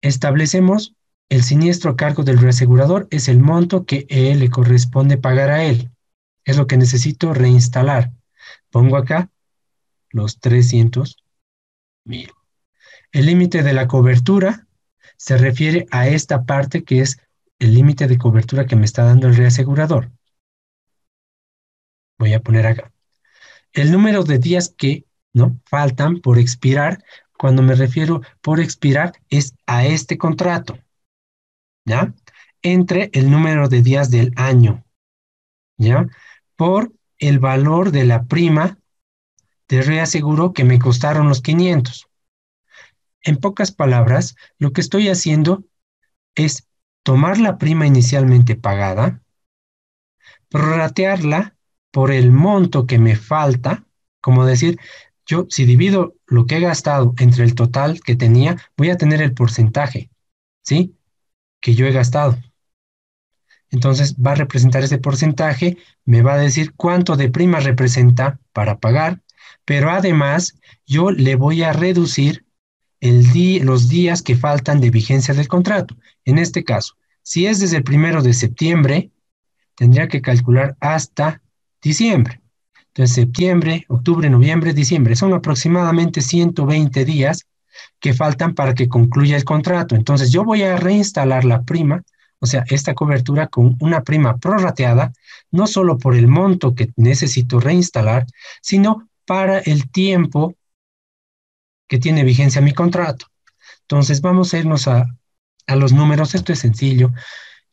establecemos el siniestro a cargo del reasegurador, es el monto que le corresponde pagar a él. Es lo que necesito reinstalar. Pongo acá los 300,000. El límite de la cobertura se refiere a esta parte que es el límite de cobertura que me está dando el reasegurador. Voy a poner acá. El número de días que faltan por expirar, cuando me refiero por expirar, es a este contrato, ¿ya? Entre el número de días del año, ¿ya? Por el valor de la prima de reaseguro que me costaron los 500. En pocas palabras, lo que estoy haciendo es tomar la prima inicialmente pagada, prorratearla por el monto que me falta, como decir, yo si divido lo que he gastado entre el total que tenía, voy a tener el porcentaje, ¿sí? Que yo he gastado. Entonces va a representar ese porcentaje, me va a decir cuánto de prima representa para pagar, pero además yo le voy a reducir los días que faltan de vigencia del contrato. En este caso, si es desde el 1 de septiembre, tendría que calcular hasta diciembre. Entonces, septiembre, octubre, noviembre, diciembre, son aproximadamente 120 días que faltan para que concluya el contrato. Entonces, yo voy a reinstalar la prima, o sea, esta cobertura con una prima prorrateada, no solo por el monto que necesito reinstalar, sino para el tiempo que tiene vigencia mi contrato. Entonces, vamos a irnos a los números. Esto es sencillo.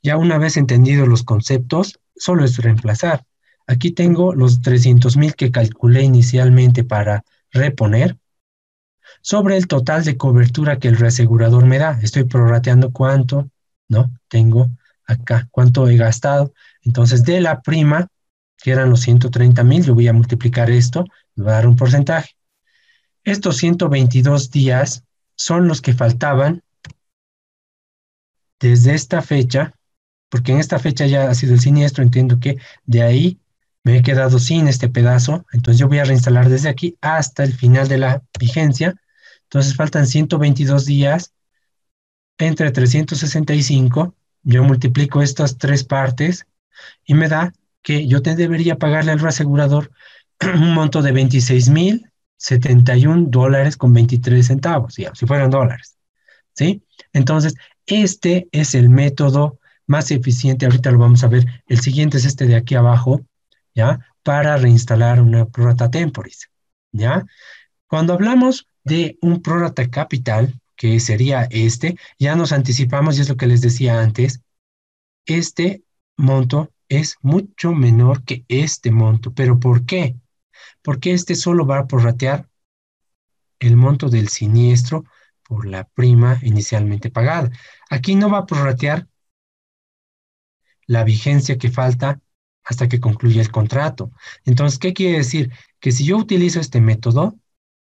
Ya una vez entendidos los conceptos, solo es reemplazar. Aquí tengo los 300,000 que calculé inicialmente para reponer sobre el total de cobertura que el reasegurador me da. Estoy prorrateando cuánto, ¿no? Tengo acá, cuánto he gastado. Entonces, de la prima, que eran los 130,000, yo voy a multiplicar esto, me va a dar un porcentaje. Estos 122 días son los que faltaban desde esta fecha, porque en esta fecha ya ha sido el siniestro, entiendo que de ahí me he quedado sin este pedazo, entonces yo voy a reinstalar desde aquí hasta el final de la vigencia. Entonces faltan 122 días entre 365, yo multiplico estas tres partes y me da que yo te debería pagarle al reasegurador un monto de $26,071 con 23 centavos, digamos, si fueran dólares, ¿sí? Entonces, este es el método más eficiente, ahorita lo vamos a ver, el siguiente es este de aquí abajo, ¿ya? Para reinstalar una prorata temporis, ¿ya? Cuando hablamos de un prorata capital, que sería este, ya nos anticipamos, y es lo que les decía antes, este monto es mucho menor que este monto. ¿Pero por qué? Porque este solo va a prorratear el monto del siniestro por la prima inicialmente pagada. Aquí no va a prorratear la vigencia que falta hasta que concluya el contrato. Entonces, ¿qué quiere decir? Que si yo utilizo este método,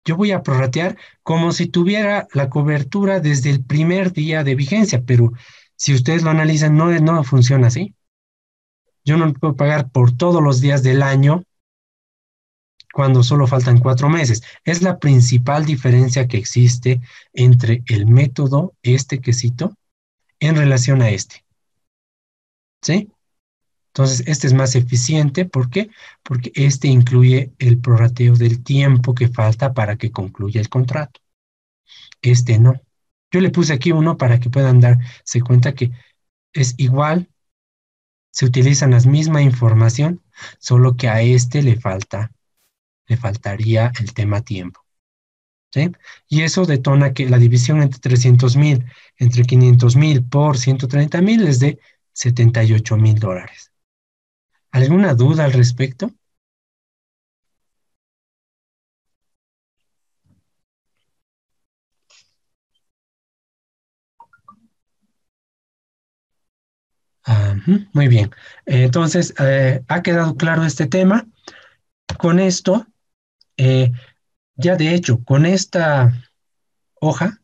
yo voy a prorratear como si tuviera la cobertura desde el primer día de vigencia, pero si ustedes lo analizan, no funciona así. Yo no puedo pagar por todos los días del año cuando solo faltan 4 meses. Es la principal diferencia que existe entre el método este que cito en relación a este. ¿Sí? Entonces, este es más eficiente. ¿Por qué? Porque este incluye el prorrateo del tiempo que falta para que concluya el contrato. Este no. Yo le puse aquí uno para que puedan darse cuenta que es igual, se utilizan la misma información, solo que a este le faltaría el tema tiempo. ¿Sí? Y eso detona que la división entre 300,000, entre 500,000 por 130,000 es de $78,000. ¿Alguna duda al respecto? Muy bien. Entonces, ¿ha quedado claro este tema? Con esto, ya de hecho, con esta hoja,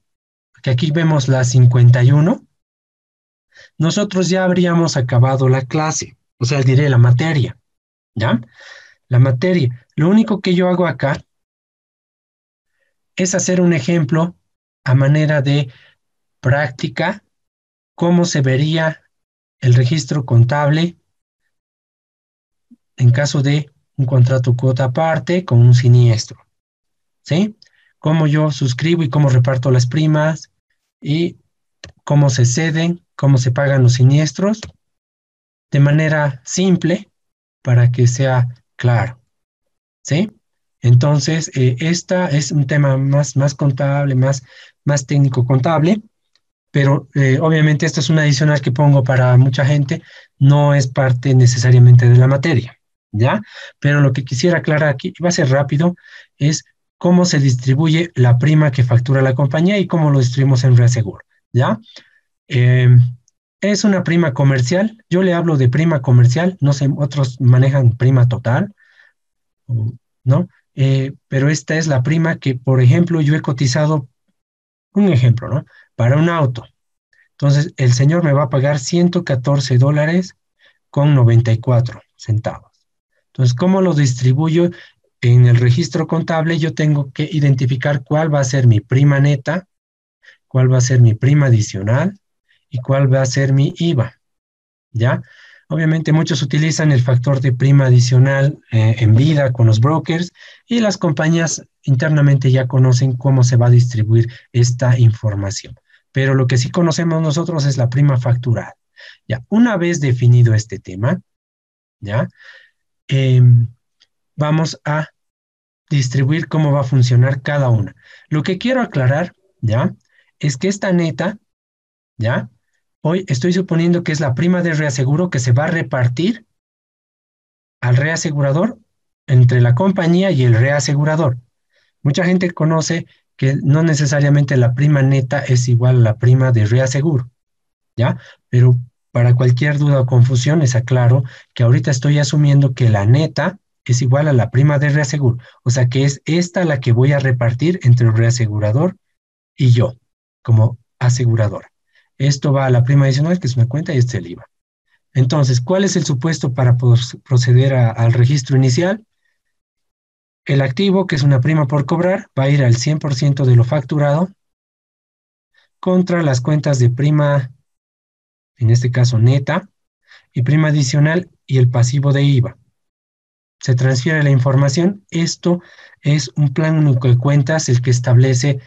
que aquí vemos la 51, nosotros ya habríamos acabado la clase, o sea, diré la materia, ¿ya? La materia. Lo único que yo hago acá es hacer un ejemplo a manera de práctica, cómo se vería el registro contable en caso de un contrato cuota aparte con un siniestro, ¿sí? Cómo yo suscribo y cómo reparto las primas y cómo se ceden, cómo se pagan los siniestros, de manera simple para que sea claro, ¿sí? Entonces, esta es un tema más contable, más técnico contable, pero obviamente esto es un adicional que pongo para mucha gente, no es parte necesariamente de la materia, ¿ya? Pero lo que quisiera aclarar aquí, y va a ser rápido, es cómo se distribuye la prima que factura la compañía y cómo lo distribuimos en reaseguro, ¿ya? Es una prima comercial, yo le hablo de prima comercial, no sé, otros manejan prima total, ¿no? Pero esta es la prima que, por ejemplo, yo he cotizado, un ejemplo, ¿no? Para un auto. Entonces, el señor me va a pagar $114 con 94 centavos. Entonces, ¿cómo lo distribuyo? En el registro contable yo tengo que identificar cuál va a ser mi prima neta, cuál va a ser mi prima adicional y cuál va a ser mi IVA, ¿ya? Obviamente muchos utilizan el factor de prima adicional en vida con los brokers y las compañías internamente ya conocen cómo se va a distribuir esta información. Pero lo que sí conocemos nosotros es la prima facturada. Ya, una vez definido este tema, ¿ya? Vamos a distribuir cómo va a funcionar cada una. Lo que quiero aclarar, ¿ya? Es que esta neta, ¿ya? Hoy estoy suponiendo que es la prima de reaseguro que se va a repartir al reasegurador entre la compañía y el reasegurador. Mucha gente conoce que no necesariamente la prima neta es igual a la prima de reaseguro, ¿ya? Pero para cualquier duda o confusión, les aclaro que ahorita estoy asumiendo que la neta es igual a la prima de reaseguro. O sea que es esta la que voy a repartir entre el reasegurador y yo, como aseguradora. Esto va a la prima adicional, que es una cuenta, y este es el IVA. Entonces, ¿cuál es el supuesto para proceder al registro inicial? El activo, que es una prima por cobrar, va a ir al 100% de lo facturado contra las cuentas de prima, en este caso neta, y prima adicional y el pasivo de IVA. Se transfiere la información. Esto es un plan único de cuentas, el que establece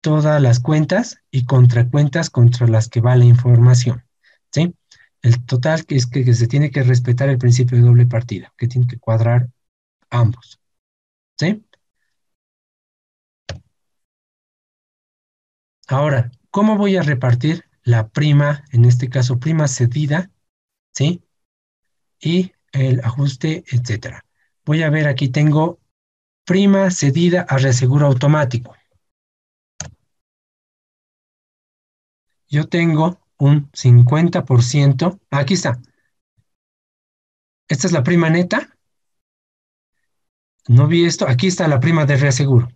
todas las cuentas y contracuentas contra las que va la información, ¿sí? El total que es que se tiene que respetar el principio de doble partida, que tiene que cuadrar ambos, ¿sí? Ahora, ¿cómo voy a repartir la prima, en este caso prima cedida, ¿sí? Y el ajuste, etcétera. Voy a ver, aquí tengo prima cedida a reaseguro automático. Yo tengo un 50%. Aquí está. Esta es la prima neta. No vi esto. Aquí está la prima de reaseguro.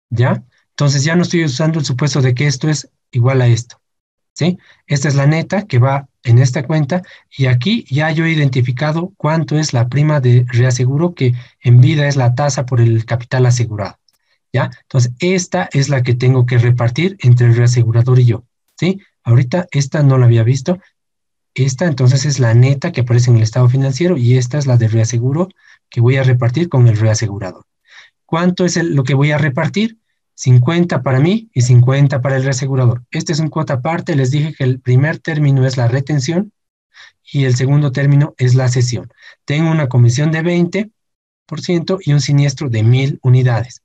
¿Ya? Entonces ya no estoy usando el supuesto de que esto es igual a esto. ¿Sí? Esta es la neta que va en esta cuenta y aquí ya yo he identificado cuánto es la prima de reaseguro, que en vida es la tasa por el capital asegurado. ¿Ya? Entonces, esta es la que tengo que repartir entre el reasegurador y yo, ¿sí? Ahorita esta no la había visto. Esta entonces es la neta que aparece en el estado financiero y esta es la de reaseguro que voy a repartir con el reasegurador. ¿Cuánto es lo que voy a repartir? 50 para mí y 50 para el reasegurador. Este es un cuota aparte. Les dije que el primer término es la retención y el segundo término es la cesión. Tengo una comisión de 20% y un siniestro de 1000 unidades.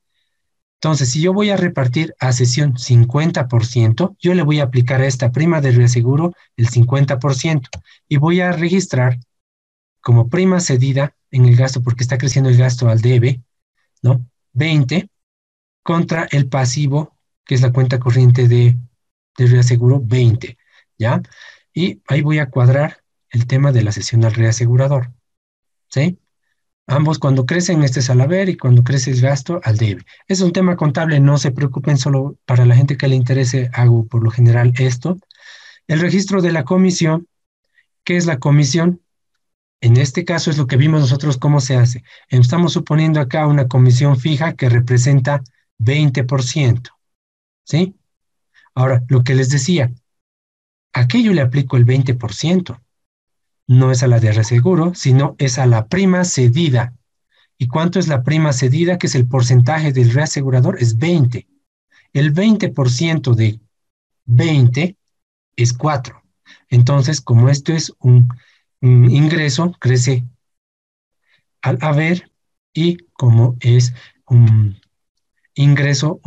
Entonces, si yo voy a repartir a cesión 50%, yo le voy a aplicar a esta prima de reaseguro el 50% y voy a registrar como prima cedida en el gasto, porque está creciendo el gasto al debe, ¿no? 20 contra el pasivo, que es la cuenta corriente de reaseguro, 20, ¿ya? Y ahí voy a cuadrar el tema de la cesión al reasegurador, ¿sí? Ambos cuando crecen, este es al haber, y cuando crece el gasto, al debe. Es un tema contable, no se preocupen, solo para la gente que le interese, hago por lo general esto. El registro de la comisión. ¿Qué es la comisión? En este caso es lo que vimos nosotros cómo se hace. Estamos suponiendo acá una comisión fija que representa 20%, ¿sí? Ahora, lo que les decía, ¿a qué yo le aplico el 20%? No es a la de reaseguro, sino es a la prima cedida. ¿Y cuánto es la prima cedida? Que es el porcentaje del reasegurador, es 20. El 20% de 20 es 4. Entonces, como esto es un ingreso, crece al haber, y como es un ingreso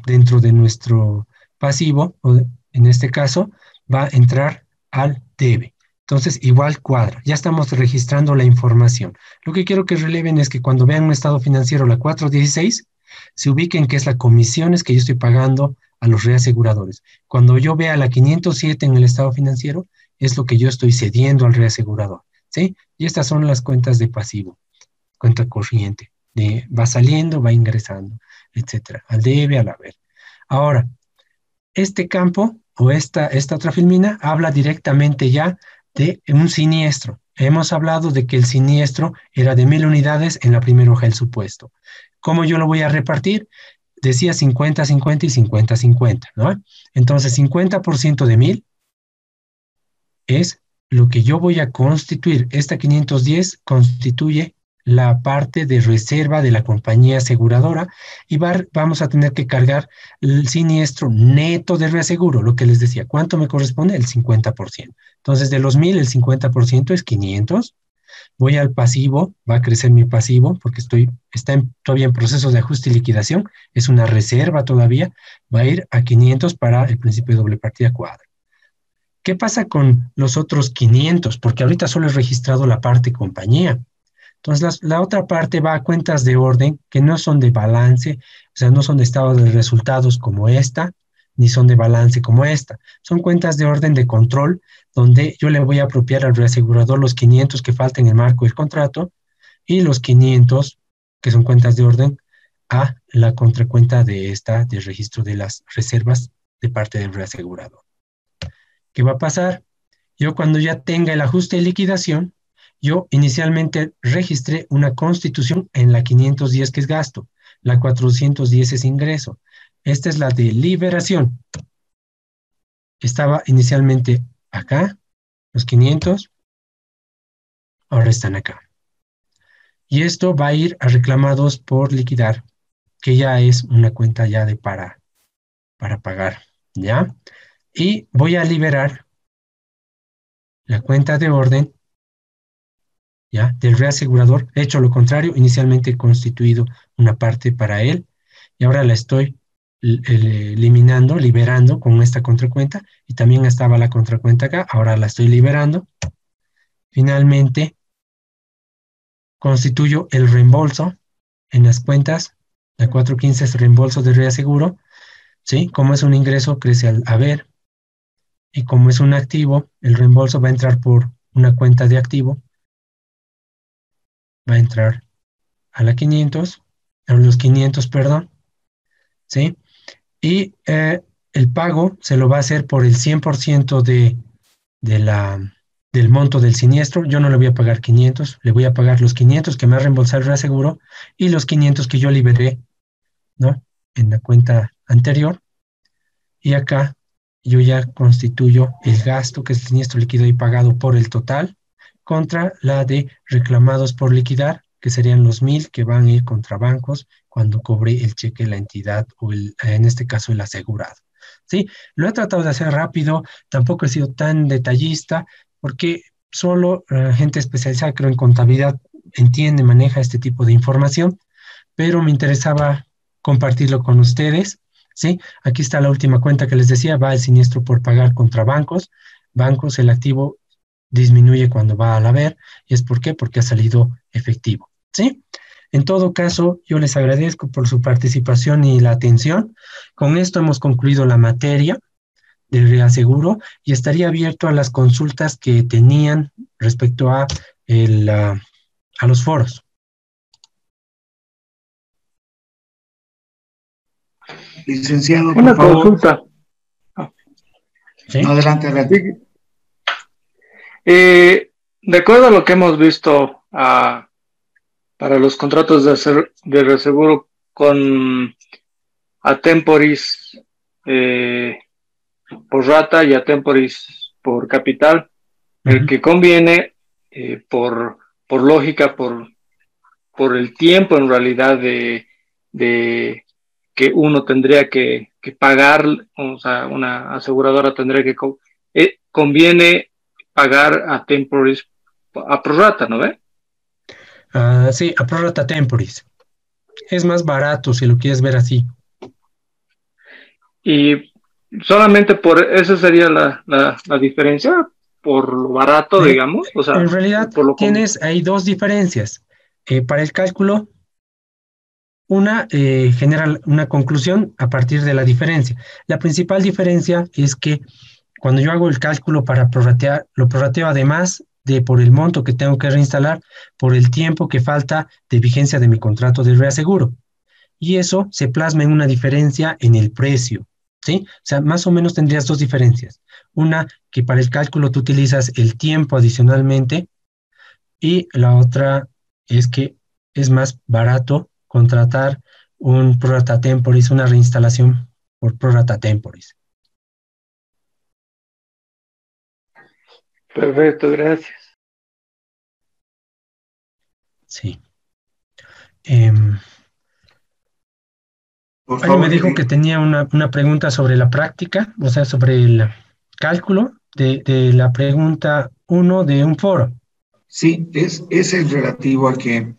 dentro de nuestro pasivo, o en este caso, va a entrar al debe. Entonces, igual cuadra. Ya estamos registrando la información. Lo que quiero que releven es que cuando vean un estado financiero, la 416, se ubiquen que es la comisiones que yo estoy pagando a los reaseguradores. Cuando yo vea la 507 en el estado financiero, es lo que yo estoy cediendo al reasegurador, ¿sí? Y estas son las cuentas de pasivo, cuenta corriente. Va saliendo, va ingresando, etcétera, al debe, al haber. Ahora, este campo o esta otra filmina habla directamente ya de un siniestro. Hemos hablado de que el siniestro era de 1000 unidades en la primera hoja del supuesto. ¿Cómo yo lo voy a repartir? Decía 50-50 y 50-50, ¿no? Entonces, 50% de 1000 es lo que yo voy a constituir. Esta 510 constituye la parte de reserva de la compañía aseguradora y vamos a tener que cargar el siniestro neto de reaseguro, lo que les decía. ¿Cuánto me corresponde? El 50%. Entonces, de los 1000, el 50% es 500. Voy al pasivo, va a crecer mi pasivo porque está todavía en proceso de ajuste y liquidación. Es una reserva todavía. Va a ir a 500 para el principio de doble partida cuadra. ¿Qué pasa con los otros 500? Porque ahorita solo he registrado la parte compañía. Entonces, la otra parte va a cuentas de orden que no son de balance, o sea, no son de estado de resultados como esta, ni son de balance como esta. Son cuentas de orden de control, donde yo le voy a apropiar al reasegurador los 500 que faltan en el marco del contrato y los 500, que son cuentas de orden, a la contracuenta de esta, del registro de las reservas de parte del reasegurador. ¿Qué va a pasar? Yo cuando ya tenga el ajuste de liquidación, yo inicialmente registré una constitución en la 510 que es gasto, la 410 es ingreso. Esta es la de liberación. Estaba inicialmente acá, los 500, ahora están acá. Y esto va a ir a reclamados por liquidar, que ya es una cuenta ya de para pagar, ¿ya? Y voy a liberar la cuenta de orden, ¿ya? Del reasegurador. He hecho lo contrario, inicialmente he constituido una parte para él, y ahora la estoy eliminando, liberando con esta contracuenta, y también estaba la contracuenta acá, ahora la estoy liberando. Finalmente, constituyo el reembolso en las cuentas. La 415 es reembolso de reaseguro, ¿sí? Como es un ingreso, crece al haber, y como es un activo, el reembolso va a entrar por una cuenta de activo, va a entrar a la 500, a los 500, perdón, ¿sí? Y el pago se lo va a hacer por el 100% del monto del siniestro. Yo no le voy a pagar 500, le voy a pagar los 500 que me ha reembolsado el reaseguro y los 500 que yo liberé, ¿no? En la cuenta anterior. Y acá yo ya constituyo el gasto, que es el siniestro líquido y pagado por el total, contra la de reclamados por liquidar, que serían los 1000 que van a ir contra bancos cuando cobre el cheque la entidad o en este caso el asegurado. Sí, lo he tratado de hacer rápido, tampoco he sido tan detallista, porque solo gente especializada, creo en contabilidad, entiende, maneja este tipo de información, pero me interesaba compartirlo con ustedes. Sí, aquí está la última cuenta que les decía, va el siniestro por pagar contra bancos. Bancos, el activo disminuye cuando va al haber, y es ¿por qué? Porque ha salido efectivo, ¿sí? En todo caso, yo les agradezco por su participación y la atención. Con esto hemos concluido la materia del reaseguro y estaría abierto a las consultas que tenían respecto a los foros. Licenciado, una consulta. ¿Sí? No, adelante, adelante. De acuerdo a lo que hemos visto para los contratos de reaseguro con atemporis por rata y atemporis por capital, el que conviene por lógica, por el tiempo en realidad de que uno tendría que pagar, o sea, una aseguradora tendría que conviene pagar a temporis a prorata, ¿no ve? Sí, a prorata temporis. Es más barato si lo quieres ver así. Y solamente por esa sería la diferencia, por lo barato, digamos. O sea, en realidad tienes ahí dos diferencias. Para el cálculo, una genera una conclusión a partir de la diferencia. La principal diferencia es que cuando yo hago el cálculo para prorratear, lo prorrateo además de por el monto que tengo que reinstalar, por el tiempo que falta de vigencia de mi contrato de reaseguro. Y eso se plasma en una diferencia en el precio, ¿sí? O sea, más o menos tendrías dos diferencias. Una, que para el cálculo tú utilizas el tiempo adicionalmente, y la otra es que es más barato contratar un prorata temporis, una reinstalación por prorata temporis. Perfecto, gracias. Sí. Alguien me dijo que tenía una pregunta sobre la práctica, o sea, sobre el cálculo de la pregunta 1 de un foro. Sí, es el relativo a que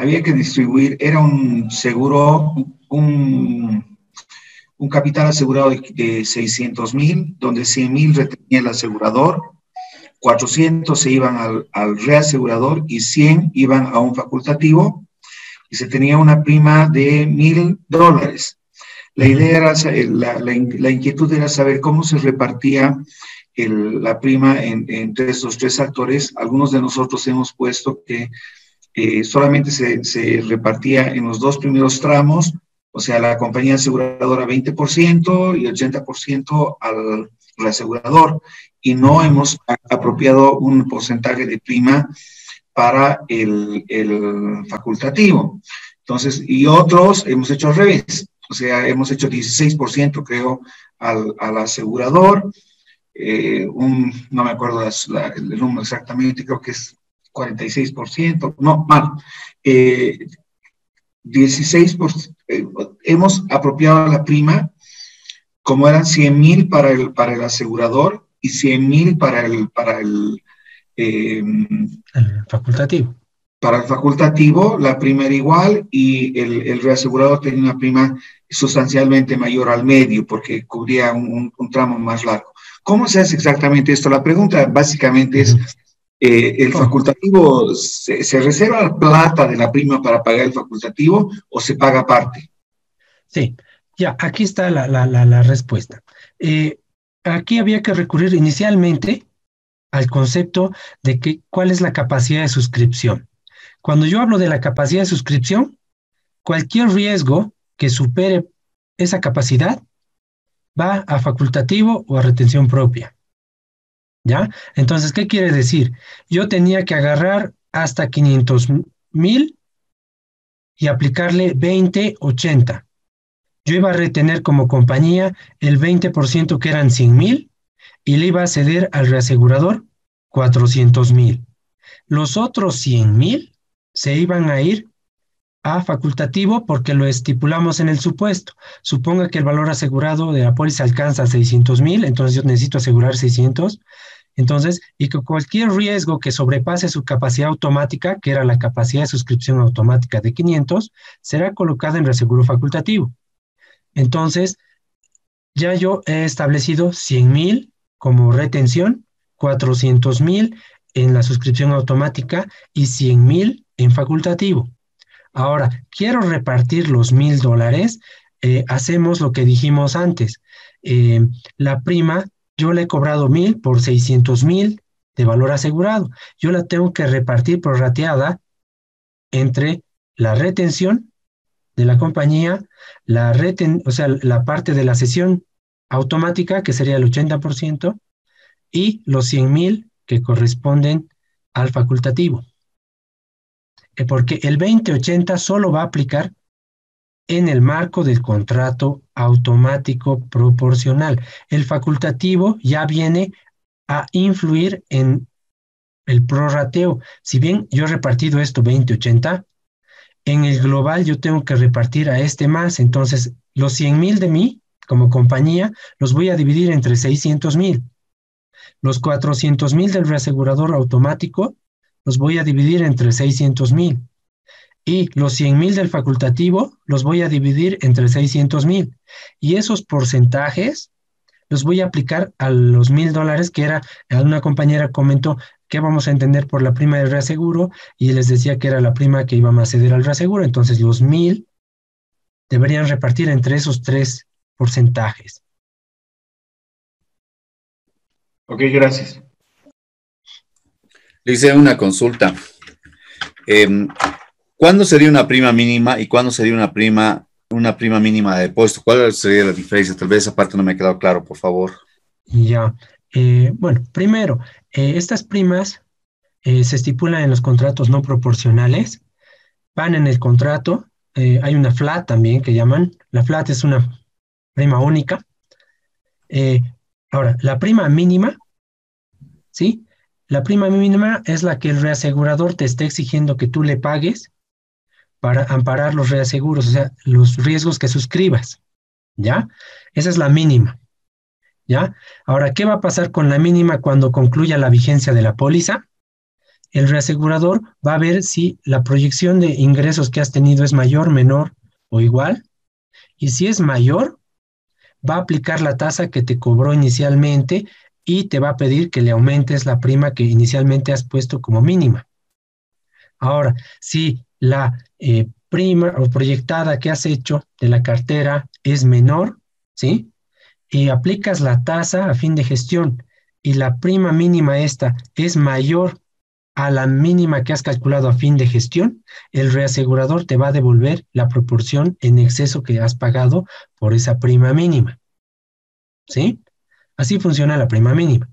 había que distribuir, era un seguro, un capital asegurado de 600,000, donde 100,000 retenía el asegurador, 400 se iban al reasegurador y 100 iban a un facultativo, y se tenía una prima de $1,000. La idea era, la inquietud era saber cómo se repartía la prima entre estos tres actores. Algunos de nosotros hemos puesto que solamente se repartía en los dos primeros tramos, o sea, la compañía aseguradora 20% y 80% al reasegurador, y no hemos apropiado un porcentaje de prima para el facultativo. Entonces, y otros hemos hecho al revés, o sea, hemos hecho 16%, creo, al asegurador, no me acuerdo el número exactamente, creo que es 46%, no, mal, 16%, hemos apropiado la prima, como eran 100,000 para el asegurador y 100,000 para el facultativo. Para el facultativo, la prima era igual y el reasegurador tenía una prima sustancialmente mayor al medio porque cubría un tramo más largo. ¿Cómo se hace exactamente esto? La pregunta básicamente es, ¿el facultativo se reserva plata de la prima para pagar el facultativo o se paga aparte? Sí, ya, aquí está la respuesta. Aquí había que recurrir inicialmente al concepto de cuál es la capacidad de suscripción. Cuando yo hablo de la capacidad de suscripción, cualquier riesgo que supere esa capacidad va a facultativo o a retención propia. ¿Ya? Entonces, ¿qué quiere decir? Yo tenía que agarrar hasta 500,000 y aplicarle 20-80. Yo iba a retener como compañía el 20% que eran 100,000 y le iba a ceder al reasegurador 400,000. Los otros 100,000 se iban a ir a facultativo porque lo estipulamos en el supuesto. Suponga que el valor asegurado de la póliza alcanza 600,000, entonces yo necesito asegurar 600. Entonces, y que cualquier riesgo que sobrepase su capacidad automática, que era la capacidad de suscripción automática de 500, será colocada en reaseguro facultativo. Entonces, ya yo he establecido 100,000 como retención, 400,000 en la suscripción automática y 100,000 en facultativo. Ahora, quiero repartir los $1,000, hacemos lo que dijimos antes. La prima, yo le he cobrado 1,000 por 600,000 de valor asegurado. Yo la tengo que repartir prorrateada entre la retención de la compañía, o sea, la parte de la cesión automática, que sería el 80%, y los 100,000 que corresponden al facultativo. Porque el 20-80 solo va a aplicar en el marco del contrato automático proporcional. El facultativo ya viene a influir en el prorrateo. Si bien yo he repartido esto 20-80, en el global yo tengo que repartir a este más. Entonces, los 100,000 de mí, como compañía, los voy a dividir entre 600,000. Los 400,000 del reasegurador automático los voy a dividir entre 600,000. Y los 100,000 del facultativo los voy a dividir entre 600,000. Y esos porcentajes los voy a aplicar a los $1,000, que era, una compañera comentó, ¿qué vamos a entender por la prima del reaseguro? Y les decía que era la prima que íbamos a ceder al reaseguro. Entonces los 1,000 deberían repartir entre esos tres porcentajes. Ok, gracias. Le hice una consulta. ¿Cuándo sería una prima mínima y cuándo sería una prima mínima de depósito? ¿Cuál sería la diferencia? Tal vez esa parte no me ha quedado claro, por favor. Ya. Bueno, primero, estas primas se estipulan en los contratos no proporcionales. Van en el contrato. Hay una flat también que llaman. La flat es una prima única. Ahora, la prima mínima, ¿sí? La prima mínima es la que el reasegurador te está exigiendo que tú le pagues para amparar los reaseguros, o sea, los riesgos que suscribas, ¿ya? Esa es la mínima, ¿ya? Ahora, ¿qué va a pasar con la mínima cuando concluya la vigencia de la póliza? El reasegurador va a ver si la proyección de ingresos que has tenido es mayor, menor o igual, y si es mayor, va a aplicar la tasa que te cobró inicialmente y te va a pedir que le aumentes la prima que inicialmente has puesto como mínima. Ahora, si la prima o proyectada que has hecho de la cartera es menor, ¿sí? Y aplicas la tasa a fin de gestión y la prima mínima esta es mayor a la mínima que has calculado a fin de gestión, el reasegurador te va a devolver la proporción en exceso que has pagado por esa prima mínima, ¿sí? Así funciona la prima mínima.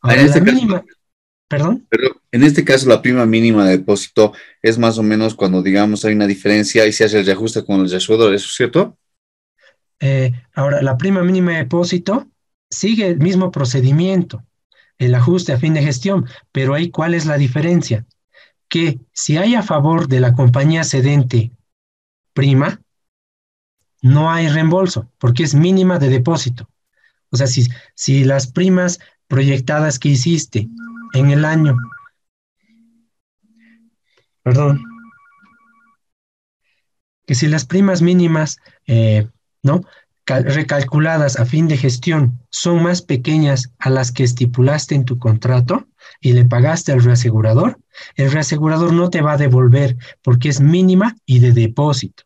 Ahora, En la este caso, mínima, perdón. pero en este caso la prima mínima de depósito es más o menos cuando, digamos, hay una diferencia y se hace el reajuste con el reasegurador, ¿eso es cierto? Ahora, la prima mínima de depósito sigue el mismo procedimiento, el ajuste a fin de gestión, pero ahí, ¿cuál es la diferencia? Que si hay a favor de la compañía cedente prima, no hay reembolso, porque es mínima de depósito. O sea, si las primas proyectadas que hiciste en el año, perdón, que si las primas mínimas, ¿no? Recalculadas a fin de gestión son más pequeñas a las que estipulaste en tu contrato y le pagaste al reasegurador, el reasegurador no te va a devolver porque es mínima y de depósito,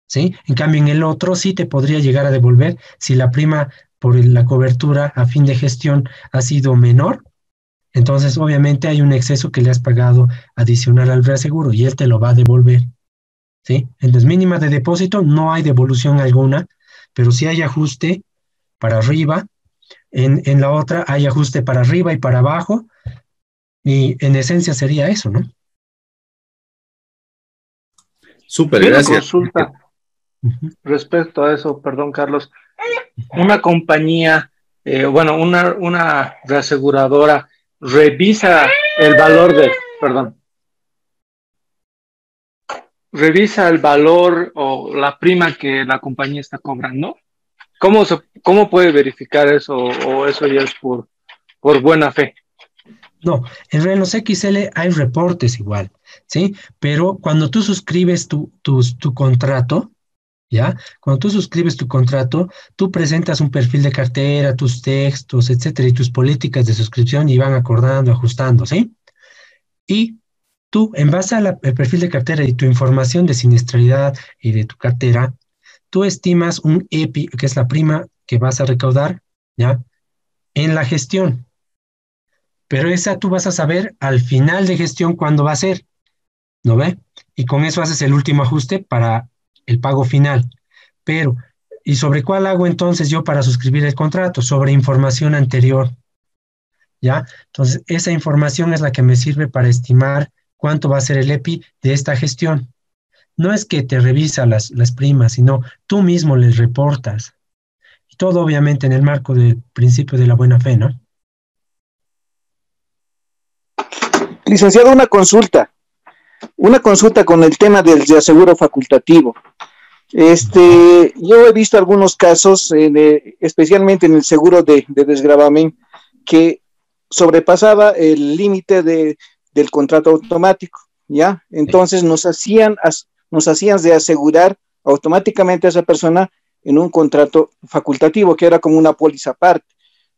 ¿sí? En cambio, en el otro sí te podría llegar a devolver si la prima por la cobertura a fin de gestión ha sido menor. Entonces, obviamente hay un exceso que le has pagado adicional al reaseguro y él te lo va a devolver. ¿Sí? Entonces, mínima de depósito, no hay devolución alguna, pero sí hay ajuste para arriba. En la otra hay ajuste para arriba y para abajo, y en esencia sería eso, ¿no? Súper, Y una gracias. consulta respecto a eso, perdón, Carlos. Una compañía, una reaseguradora revisa el valor revisa el valor o la prima que la compañía está cobrando. ¿Cómo puede verificar eso o eso ya es por buena fe? No, en los XL hay reportes igual, ¿sí? Pero cuando tú suscribes tu contrato, ¿ya? Cuando tú suscribes tu contrato, tú presentas un perfil de cartera, tus textos, etcétera, y tus políticas de suscripción y van acordando, ajustando, ¿sí? Y tú, en base al perfil de cartera y tu información de siniestralidad y de tu cartera, tú estimas un EPI, que es la prima que vas a recaudar, ¿ya? En la gestión. Pero esa tú vas a saber al final de gestión cuándo va a ser, ¿no ve? Y con eso haces el último ajuste para el pago final. Pero, ¿y sobre cuál hago entonces yo para suscribir el contrato? Sobre información anterior, ¿ya? Entonces, esa información es la que me sirve para estimar cuánto va a ser el EPI de esta gestión. No es que te revisa las primas, sino tú mismo les reportas. Y todo obviamente en el marco del principio de la buena fe, ¿no? Licenciado, una consulta con el tema del reaseguro facultativo. Yo he visto algunos casos, especialmente en el seguro de desgravamen, que sobrepasaba el límite del contrato automático, ¿ya? Entonces nos hacían de asegurar automáticamente a esa persona en un contrato facultativo, que era como una póliza aparte.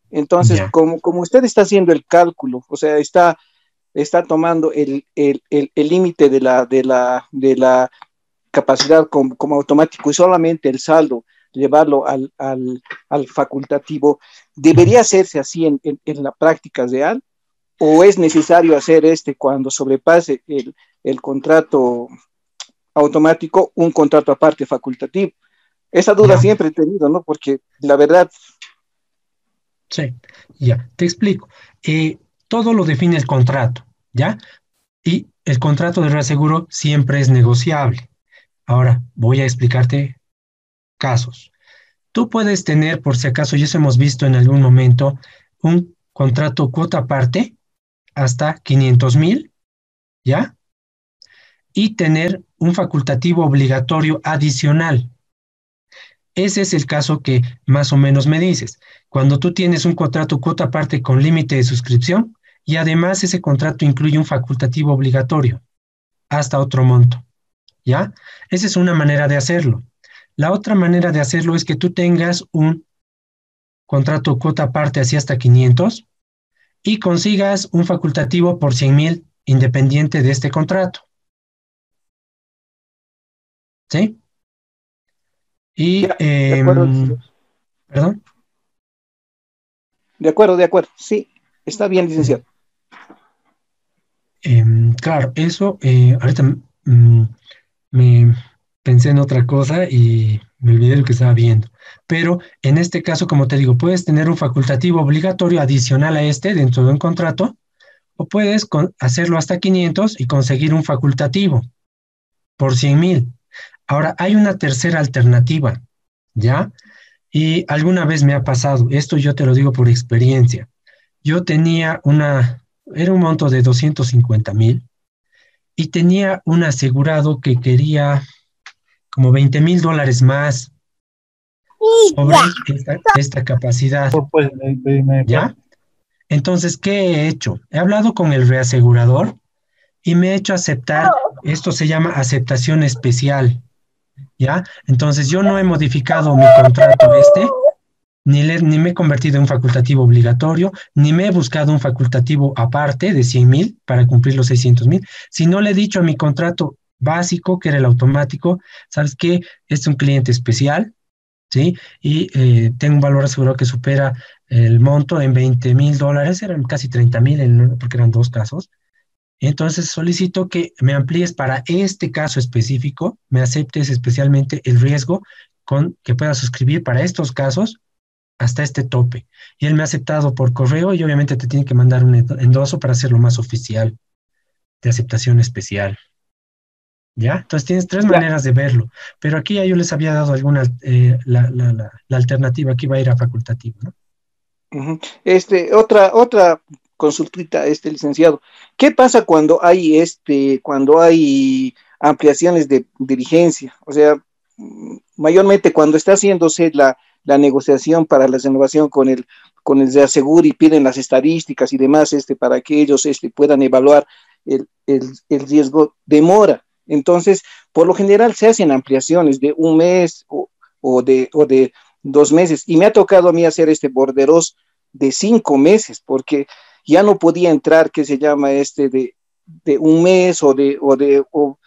Entonces, Ya. como usted está haciendo el cálculo, o sea, está tomando el límite de la capacidad como automático y solamente el saldo llevarlo al facultativo, ¿debería hacerse así en la práctica real? ¿O es necesario hacer cuando sobrepase el contrato automático, un contrato aparte facultativo? Esa duda Ya. siempre he tenido, ¿no? Porque la verdad... Sí, ya, te explico. Todo lo define el contrato, ¿ya? Y el contrato de reaseguro siempre es negociable. Ahora, voy a explicarte casos. Tú puedes tener, por si acaso, ya eso hemos visto en algún momento, un contrato cuota aparte hasta 500,000, ¿ya? Y tener un facultativo obligatorio adicional. Ese es el caso que más o menos me dices. Cuando tú tienes un contrato cuota aparte con límite de suscripción y además ese contrato incluye un facultativo obligatorio hasta otro monto, ¿ya? Esa es una manera de hacerlo. La otra manera de hacerlo es que tú tengas un contrato cuota aparte así hasta 500 y consigas un facultativo por 100,000 independiente de este contrato. ¿sí? Y, Ya, de acuerdo. ¿perdón? De acuerdo. Sí, está bien, licenciado. Claro, eso, ahorita me pensé en otra cosa y me olvidé lo que estaba viendo. Pero en este caso, como te digo, puedes tener un facultativo obligatorio adicional a este dentro de un contrato, o puedes hacerlo hasta 500 y conseguir un facultativo por 100.000. Ahora, hay una tercera alternativa, ¿ya? Y alguna vez me ha pasado, esto yo te lo digo por experiencia. Yo tenía era un monto de 250.000 y tenía un asegurado que quería como $20.000 más sobre esta capacidad, Pues, ¿ya? Entonces, ¿qué he hecho? He hablado con el reasegurador y me he hecho aceptar, esto se llama aceptación especial, ¿ya? Entonces, yo no he modificado mi contrato ni me he convertido en un facultativo obligatorio, ni me he buscado un facultativo aparte de 100.000 para cumplir los 600.000, sino le he dicho a mi contrato básico, que era el automático, ¿sabes qué? Este es un cliente especial, ¿sí? Y tengo un valor asegurado que supera el monto en $20.000, eran casi 30.000 porque eran dos casos. Entonces solicito que me amplíes para este caso específico, me aceptes especialmente el riesgo con que pueda suscribir para estos casos hasta este tope. Y él me ha aceptado por correo y obviamente te tiene que mandar un endoso para hacerlo más oficial de aceptación especial. ¿Ya? Entonces tienes tres Ya. maneras de verlo, pero aquí ya yo les había dado alguna, la alternativa que iba a ir a facultativo, ¿no? Ujú. Otra consultita, licenciado. ¿Qué pasa cuando hay ampliaciones de diligencia? O sea, mayormente cuando está haciéndose la negociación para la renovación con el reaseguro y piden las estadísticas y demás, para que ellos puedan evaluar el riesgo, demora. Entonces, por lo general se hacen ampliaciones de un mes o de 2 meses. Y me ha tocado a mí hacer borderos de 5 meses, porque ya no podía entrar, que se llama de un mes o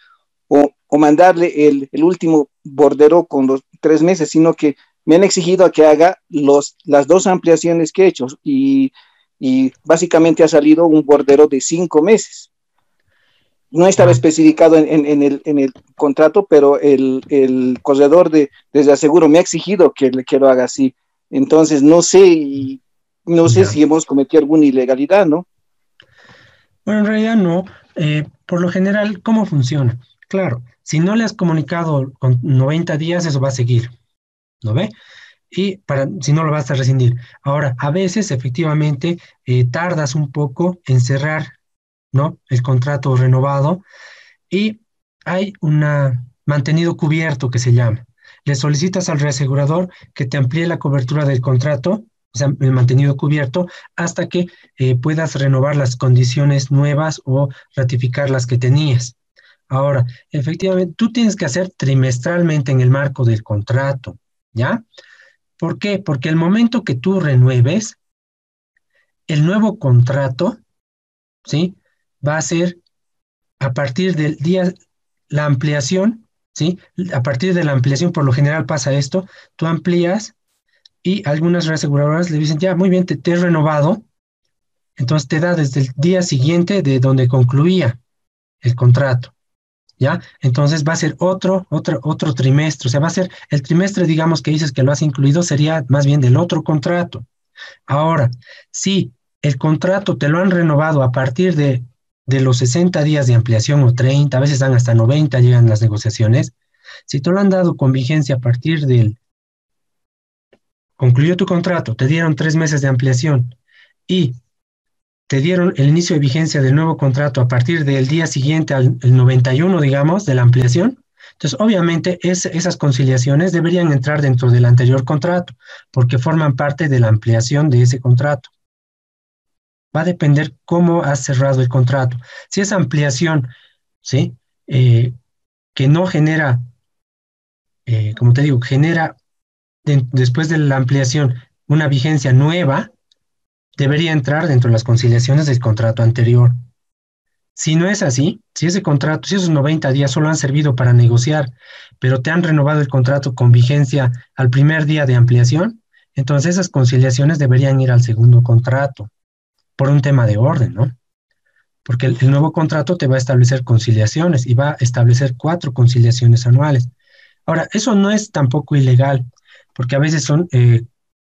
mandarle el último bordero con los 3 meses, sino que me han exigido a que haga las dos ampliaciones que he hecho y básicamente ha salido un bordero de 5 meses. No estaba especificado en el contrato, pero el corredor desde aseguro me ha exigido que lo haga así. Entonces, no sé Ya. si hemos cometido alguna ilegalidad, ¿no? Bueno, en realidad no. Por lo general, ¿cómo funciona? Claro, si no le has comunicado con 90 días, eso va a seguir, ¿no ve? Y si no lo vas a rescindir. Ahora, a veces efectivamente tardas un poco en cerrar, ¿no? El contrato renovado y hay una mantenido cubierto que se llama. Le solicitas al reasegurador que te amplíe la cobertura del contrato, o sea, el mantenido cubierto, hasta que puedas renovar las condiciones nuevas o ratificar las que tenías. Ahora, efectivamente, tú tienes que hacer trimestralmente en el marco del contrato, ¿ya? ¿Por qué? Porque el momento que tú renueves, el nuevo contrato, ¿sí? Va a ser a partir del día, la ampliación, ¿sí? A partir de la ampliación, por lo general pasa esto, tú amplías y algunas reaseguradoras le dicen, ya, muy bien, te he renovado, entonces te da desde el día siguiente de donde concluía el contrato, ¿ya? Entonces va a ser otro trimestre, o sea, va a ser el trimestre, digamos, que dices que lo has incluido, sería más bien del otro contrato. Ahora, si el contrato te lo han renovado a partir de los 60 días de ampliación o 30, a veces dan hasta 90, llegan las negociaciones, si te lo han dado con vigencia a partir concluyó tu contrato, te dieron 3 meses de ampliación y te dieron el inicio de vigencia del nuevo contrato a partir del día siguiente al el 91, digamos, de la ampliación. Entonces, obviamente, esas conciliaciones deberían entrar dentro del anterior contrato, porque forman parte de la ampliación de ese contrato. Va a depender cómo has cerrado el contrato. Si es ampliación, ¿sí? Que no genera, como te digo, genera después de la ampliación una vigencia nueva, debería entrar dentro de las conciliaciones del contrato anterior. Si no es así, si ese contrato, si esos 90 días solo han servido para negociar, pero te han renovado el contrato con vigencia al primer día de ampliación, entonces esas conciliaciones deberían ir al segundo contrato, por un tema de orden, ¿no? Porque el nuevo contrato te va a establecer conciliaciones y va a establecer 4 conciliaciones anuales. Ahora, eso no es tampoco ilegal, porque a veces son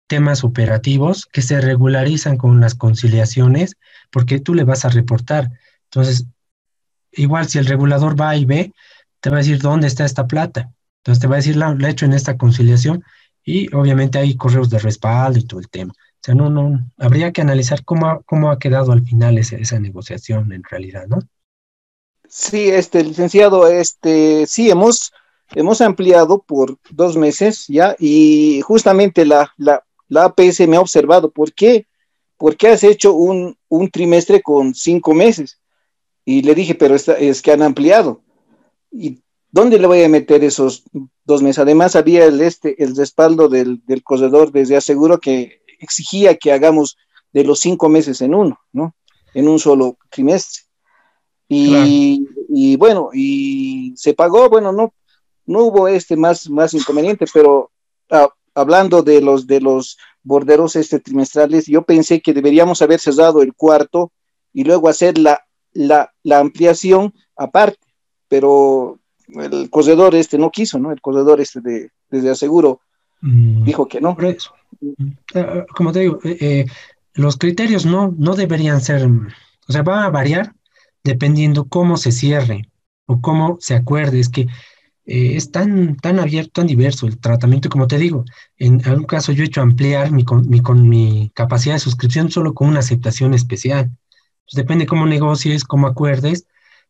temas operativos que se regularizan con las conciliaciones, porque tú le vas a reportar. Entonces, igual si el regulador va y ve, te va a decir dónde está esta plata. Entonces te va a decir, la he hecho en esta conciliación y obviamente hay correos de respaldo y todo el tema. O sea, habría que analizar cómo ha quedado al final esa negociación en realidad, ¿no? Sí, licenciado, sí, hemos ampliado por 2 meses ya, y justamente la APS me ha observado. ¿Por qué? ¿Por qué has hecho un trimestre con 5 meses? Y le dije, pero es que han ampliado. ¿Y dónde le voy a meter esos 2 meses? Además, había el respaldo del corredor desde Aseguro, que exigía que hagamos de los 5 meses en uno, ¿no? En un solo trimestre. Claro. Y bueno, y se pagó. Bueno, no hubo más inconveniente, pero hablando de los borderos trimestrales, yo pensé que deberíamos haber cerrado el cuarto y luego hacer la ampliación aparte, pero el corredor no quiso, ¿no? El corredor desde Aseguro dijo que no. Por eso. Como te digo, los criterios no deberían ser, o sea, van a variar dependiendo cómo se cierre o cómo se acuerde. Es que es tan abierto, tan diverso el tratamiento. Como te digo, en algún caso yo he hecho ampliar mi capacidad de suscripción solo con una aceptación especial. Pues depende cómo negocies, cómo acuerdes,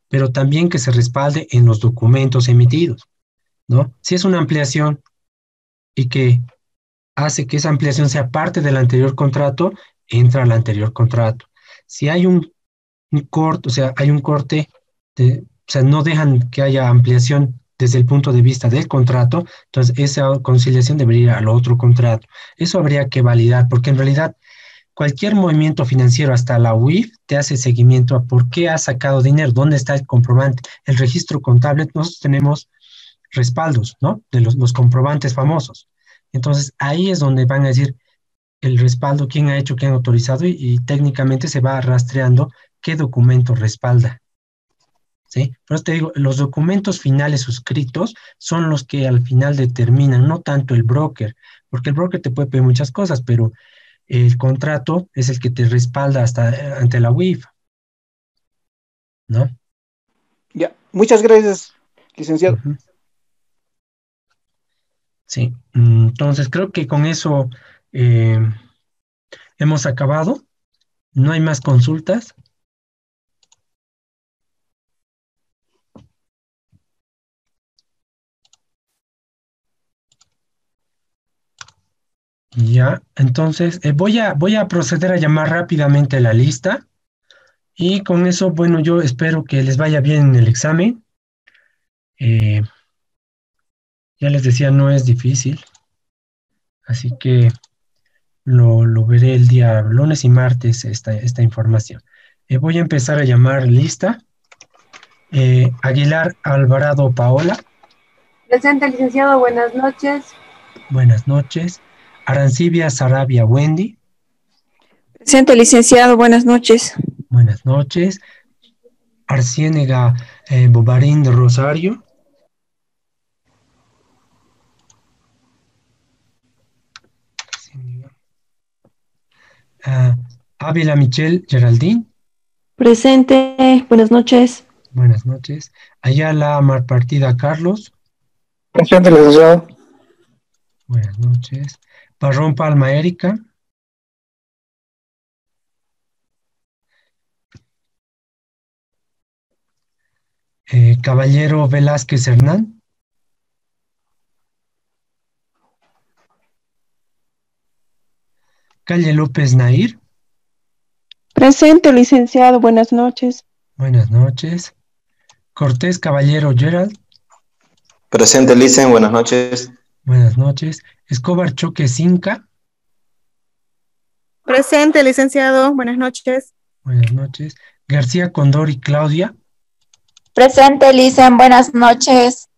pero también que se respalde en los documentos emitidos, ¿no? Si es una ampliación y que hace que esa ampliación sea parte del anterior contrato, entra al anterior contrato. Si hay un corte, o sea, hay un corte, o sea, no dejan que haya ampliación desde el punto de vista del contrato, entonces esa conciliación debería ir al otro contrato. Eso habría que validar, porque en realidad cualquier movimiento financiero, hasta la UIF, te hace seguimiento a por qué has sacado dinero, dónde está el comprobante, el registro contable. Nosotros tenemos respaldos, ¿no? De los comprobantes famosos. Entonces ahí es donde van a decir el respaldo, quién ha hecho, quién ha autorizado, y técnicamente se va rastreando qué documento respalda. ¿Sí? Por eso te digo, los documentos finales suscritos son los que al final determinan, no tanto el broker, porque el broker te puede pedir muchas cosas, pero el contrato es el que te respalda hasta ante la UIF, ¿no? Ya, muchas gracias, licenciado. Uh-huh. Sí, entonces creo que con eso hemos acabado. No hay más consultas. Ya, entonces voy a proceder a llamar rápidamente la lista y con eso, bueno, yo espero que les vaya bien en el examen. Eh, ya les decía, no es difícil, así que lo veré el día lunes y martes esta información. Voy a empezar a llamar lista. Aguilar Alvarado Paola. Presente, licenciado, buenas noches. Buenas noches. Arancibia Sarabia Wendy. Presente, licenciado, buenas noches. Buenas noches. Arciénega Bobarín de Rosario. Ávila Michelle Geraldine. Presente, buenas noches. Buenas noches. Ayala Marpartida Carlos. Presente, licenciado. Buenas noches. Parrón Palma Erika. Caballero Velázquez Hernán. Calle López Nair. Presente, licenciado, buenas noches. Buenas noches. Cortés Caballero Gerald. Presente, licen, buenas noches. Buenas noches. Escobar Choque Cinca. Presente, licenciado, buenas noches. Buenas noches. García Condori Claudia. Presente, Licen, buenas noches.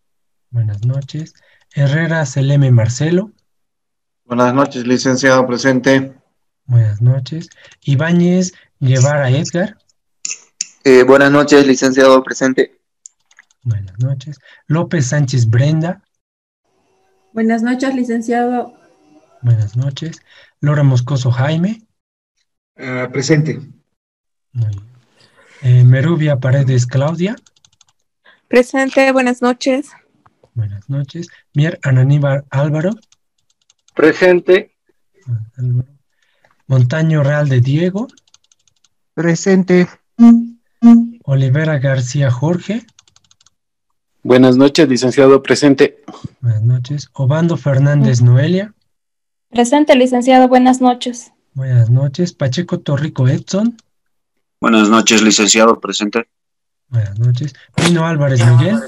Buenas noches. Herrera Seleme Marcelo. Buenas noches, licenciado, presente. Buenas noches. Ibáñez Guevara Edgar. Buenas noches, licenciado, presente. Buenas noches. López Sánchez Brenda. Buenas noches, licenciado. Buenas noches. Lora Moscoso Jaime. Presente. Muy bien. Merubia Paredes Claudia. Presente, buenas noches. Buenas noches. Mier Ananíbar Álvaro. Presente. Álvaro. Montaño Real de Diego. Presente. Olivera García Jorge. Buenas noches, licenciado, presente. Buenas noches. Obando Fernández Noelia. Presente, licenciado, buenas noches. Buenas noches. Pacheco Torrico Edson. Buenas noches, licenciado, presente. Buenas noches. Pino Álvarez Miguel.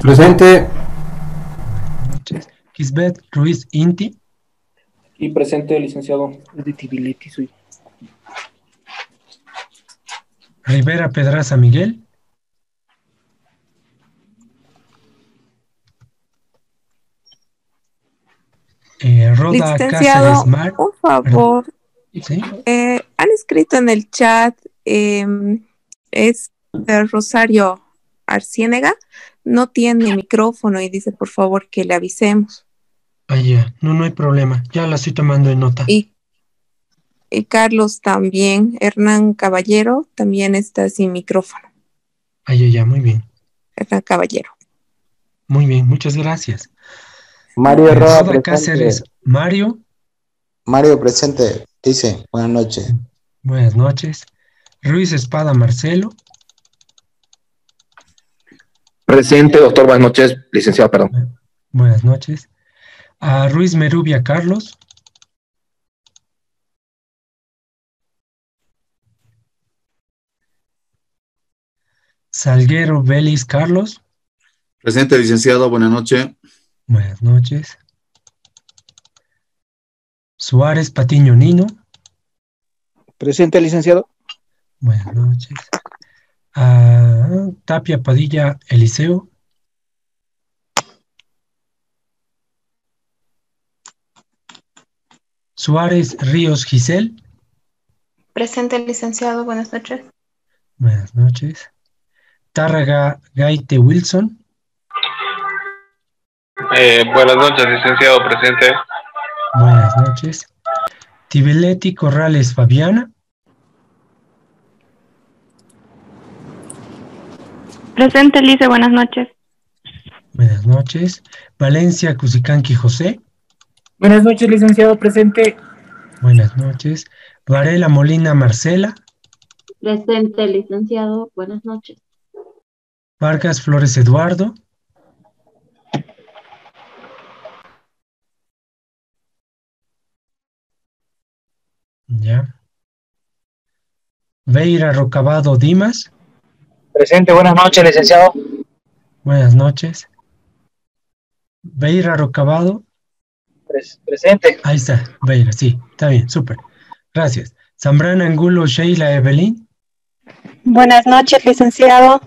Presente. Buenas noches. Kisbet Ruiz Inti. Y presente, licenciado. De Tibileti soy. Rivera Pedraza Miguel. Roda Licenciado, Cáceres Mar. por favor, ¿Sí? han escrito en el chat, es Rosario Arciénega, no tiene micrófono y dice por favor que le avisemos. Ah, ya, no hay problema, ya la estoy tomando en nota. Y Carlos también, Hernán Caballero también está sin micrófono. Ah, ya, muy bien. Hernán Caballero. Muy bien, muchas gracias. Mario Roa, Roda Cáceres Mario. Mario, presente. Dice, buenas noches. Buenas noches. Ruiz Espada Marcelo. Presente, doctor, buenas noches. Licenciado, perdón. Buenas noches. A Ruiz Merubia Carlos. Salguero Vélez Carlos. Presente, licenciado, buenas noches. Buenas noches. Suárez Patiño Nino. Presente, licenciado. Buenas noches. Tapia Padilla Eliseo. Suárez Ríos Giselle. Presente, licenciado, buenas noches. Buenas noches. Tárraga Gaite Wilson. Buenas noches, licenciado, presente. Buenas noches. Tibeletti Corrales Fabiana. Presente, Lice, buenas noches. Buenas noches. Valencia Cusicanqui José. Buenas noches, licenciado, presente. Buenas noches. Varela Molina Marcela. Presente, licenciado, buenas noches. Vargas Flores Eduardo. Ya. Veira Rocabado Dimas. Presente, buenas noches, licenciado. Buenas noches. Veira Rocabado. Presente. Ahí está, Veira, sí, está bien, súper. Gracias. Zambrana Angulo Sheila Evelyn. Buenas noches, licenciado.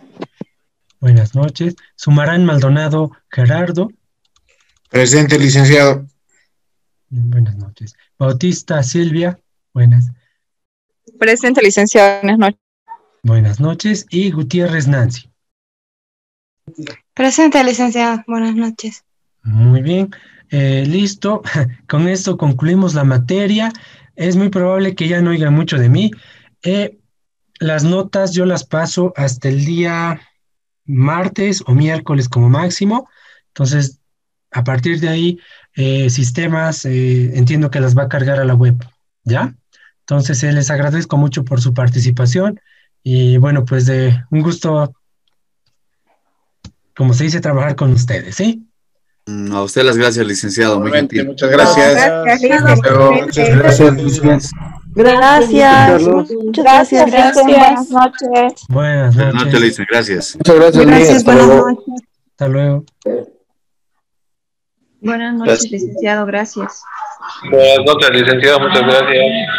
Buenas noches. Sumarán Maldonado Gerardo. Presente, licenciado. Buenas noches. Bautista Silvia. Buenas. Presente, licenciado. Buenas noches. Buenas noches. Y Gutiérrez Nancy. Presente, licenciado, buenas noches. Muy bien. Listo. Con esto concluimos la materia. Es muy probable que ya no oigan mucho de mí. Las notas yo las paso hasta el día martes o miércoles como máximo. Entonces, a partir de ahí, sistemas, entiendo que las va a cargar a la web, ¿ya? Entonces, les agradezco mucho por su participación y bueno, pues un gusto, como se dice, trabajar con ustedes, ¿sí? A usted las gracias, licenciado. Muy gentil. Muchas gracias. Muchas gracias. Gracias. Muchas gracias. Buenas noches. Buenas noches, Lice. Gracias. Muchas gracias, Lice. Hasta luego. Hasta luego. Buenas noches, licenciado, gracias. Buenas noches, licenciado, muchas gracias.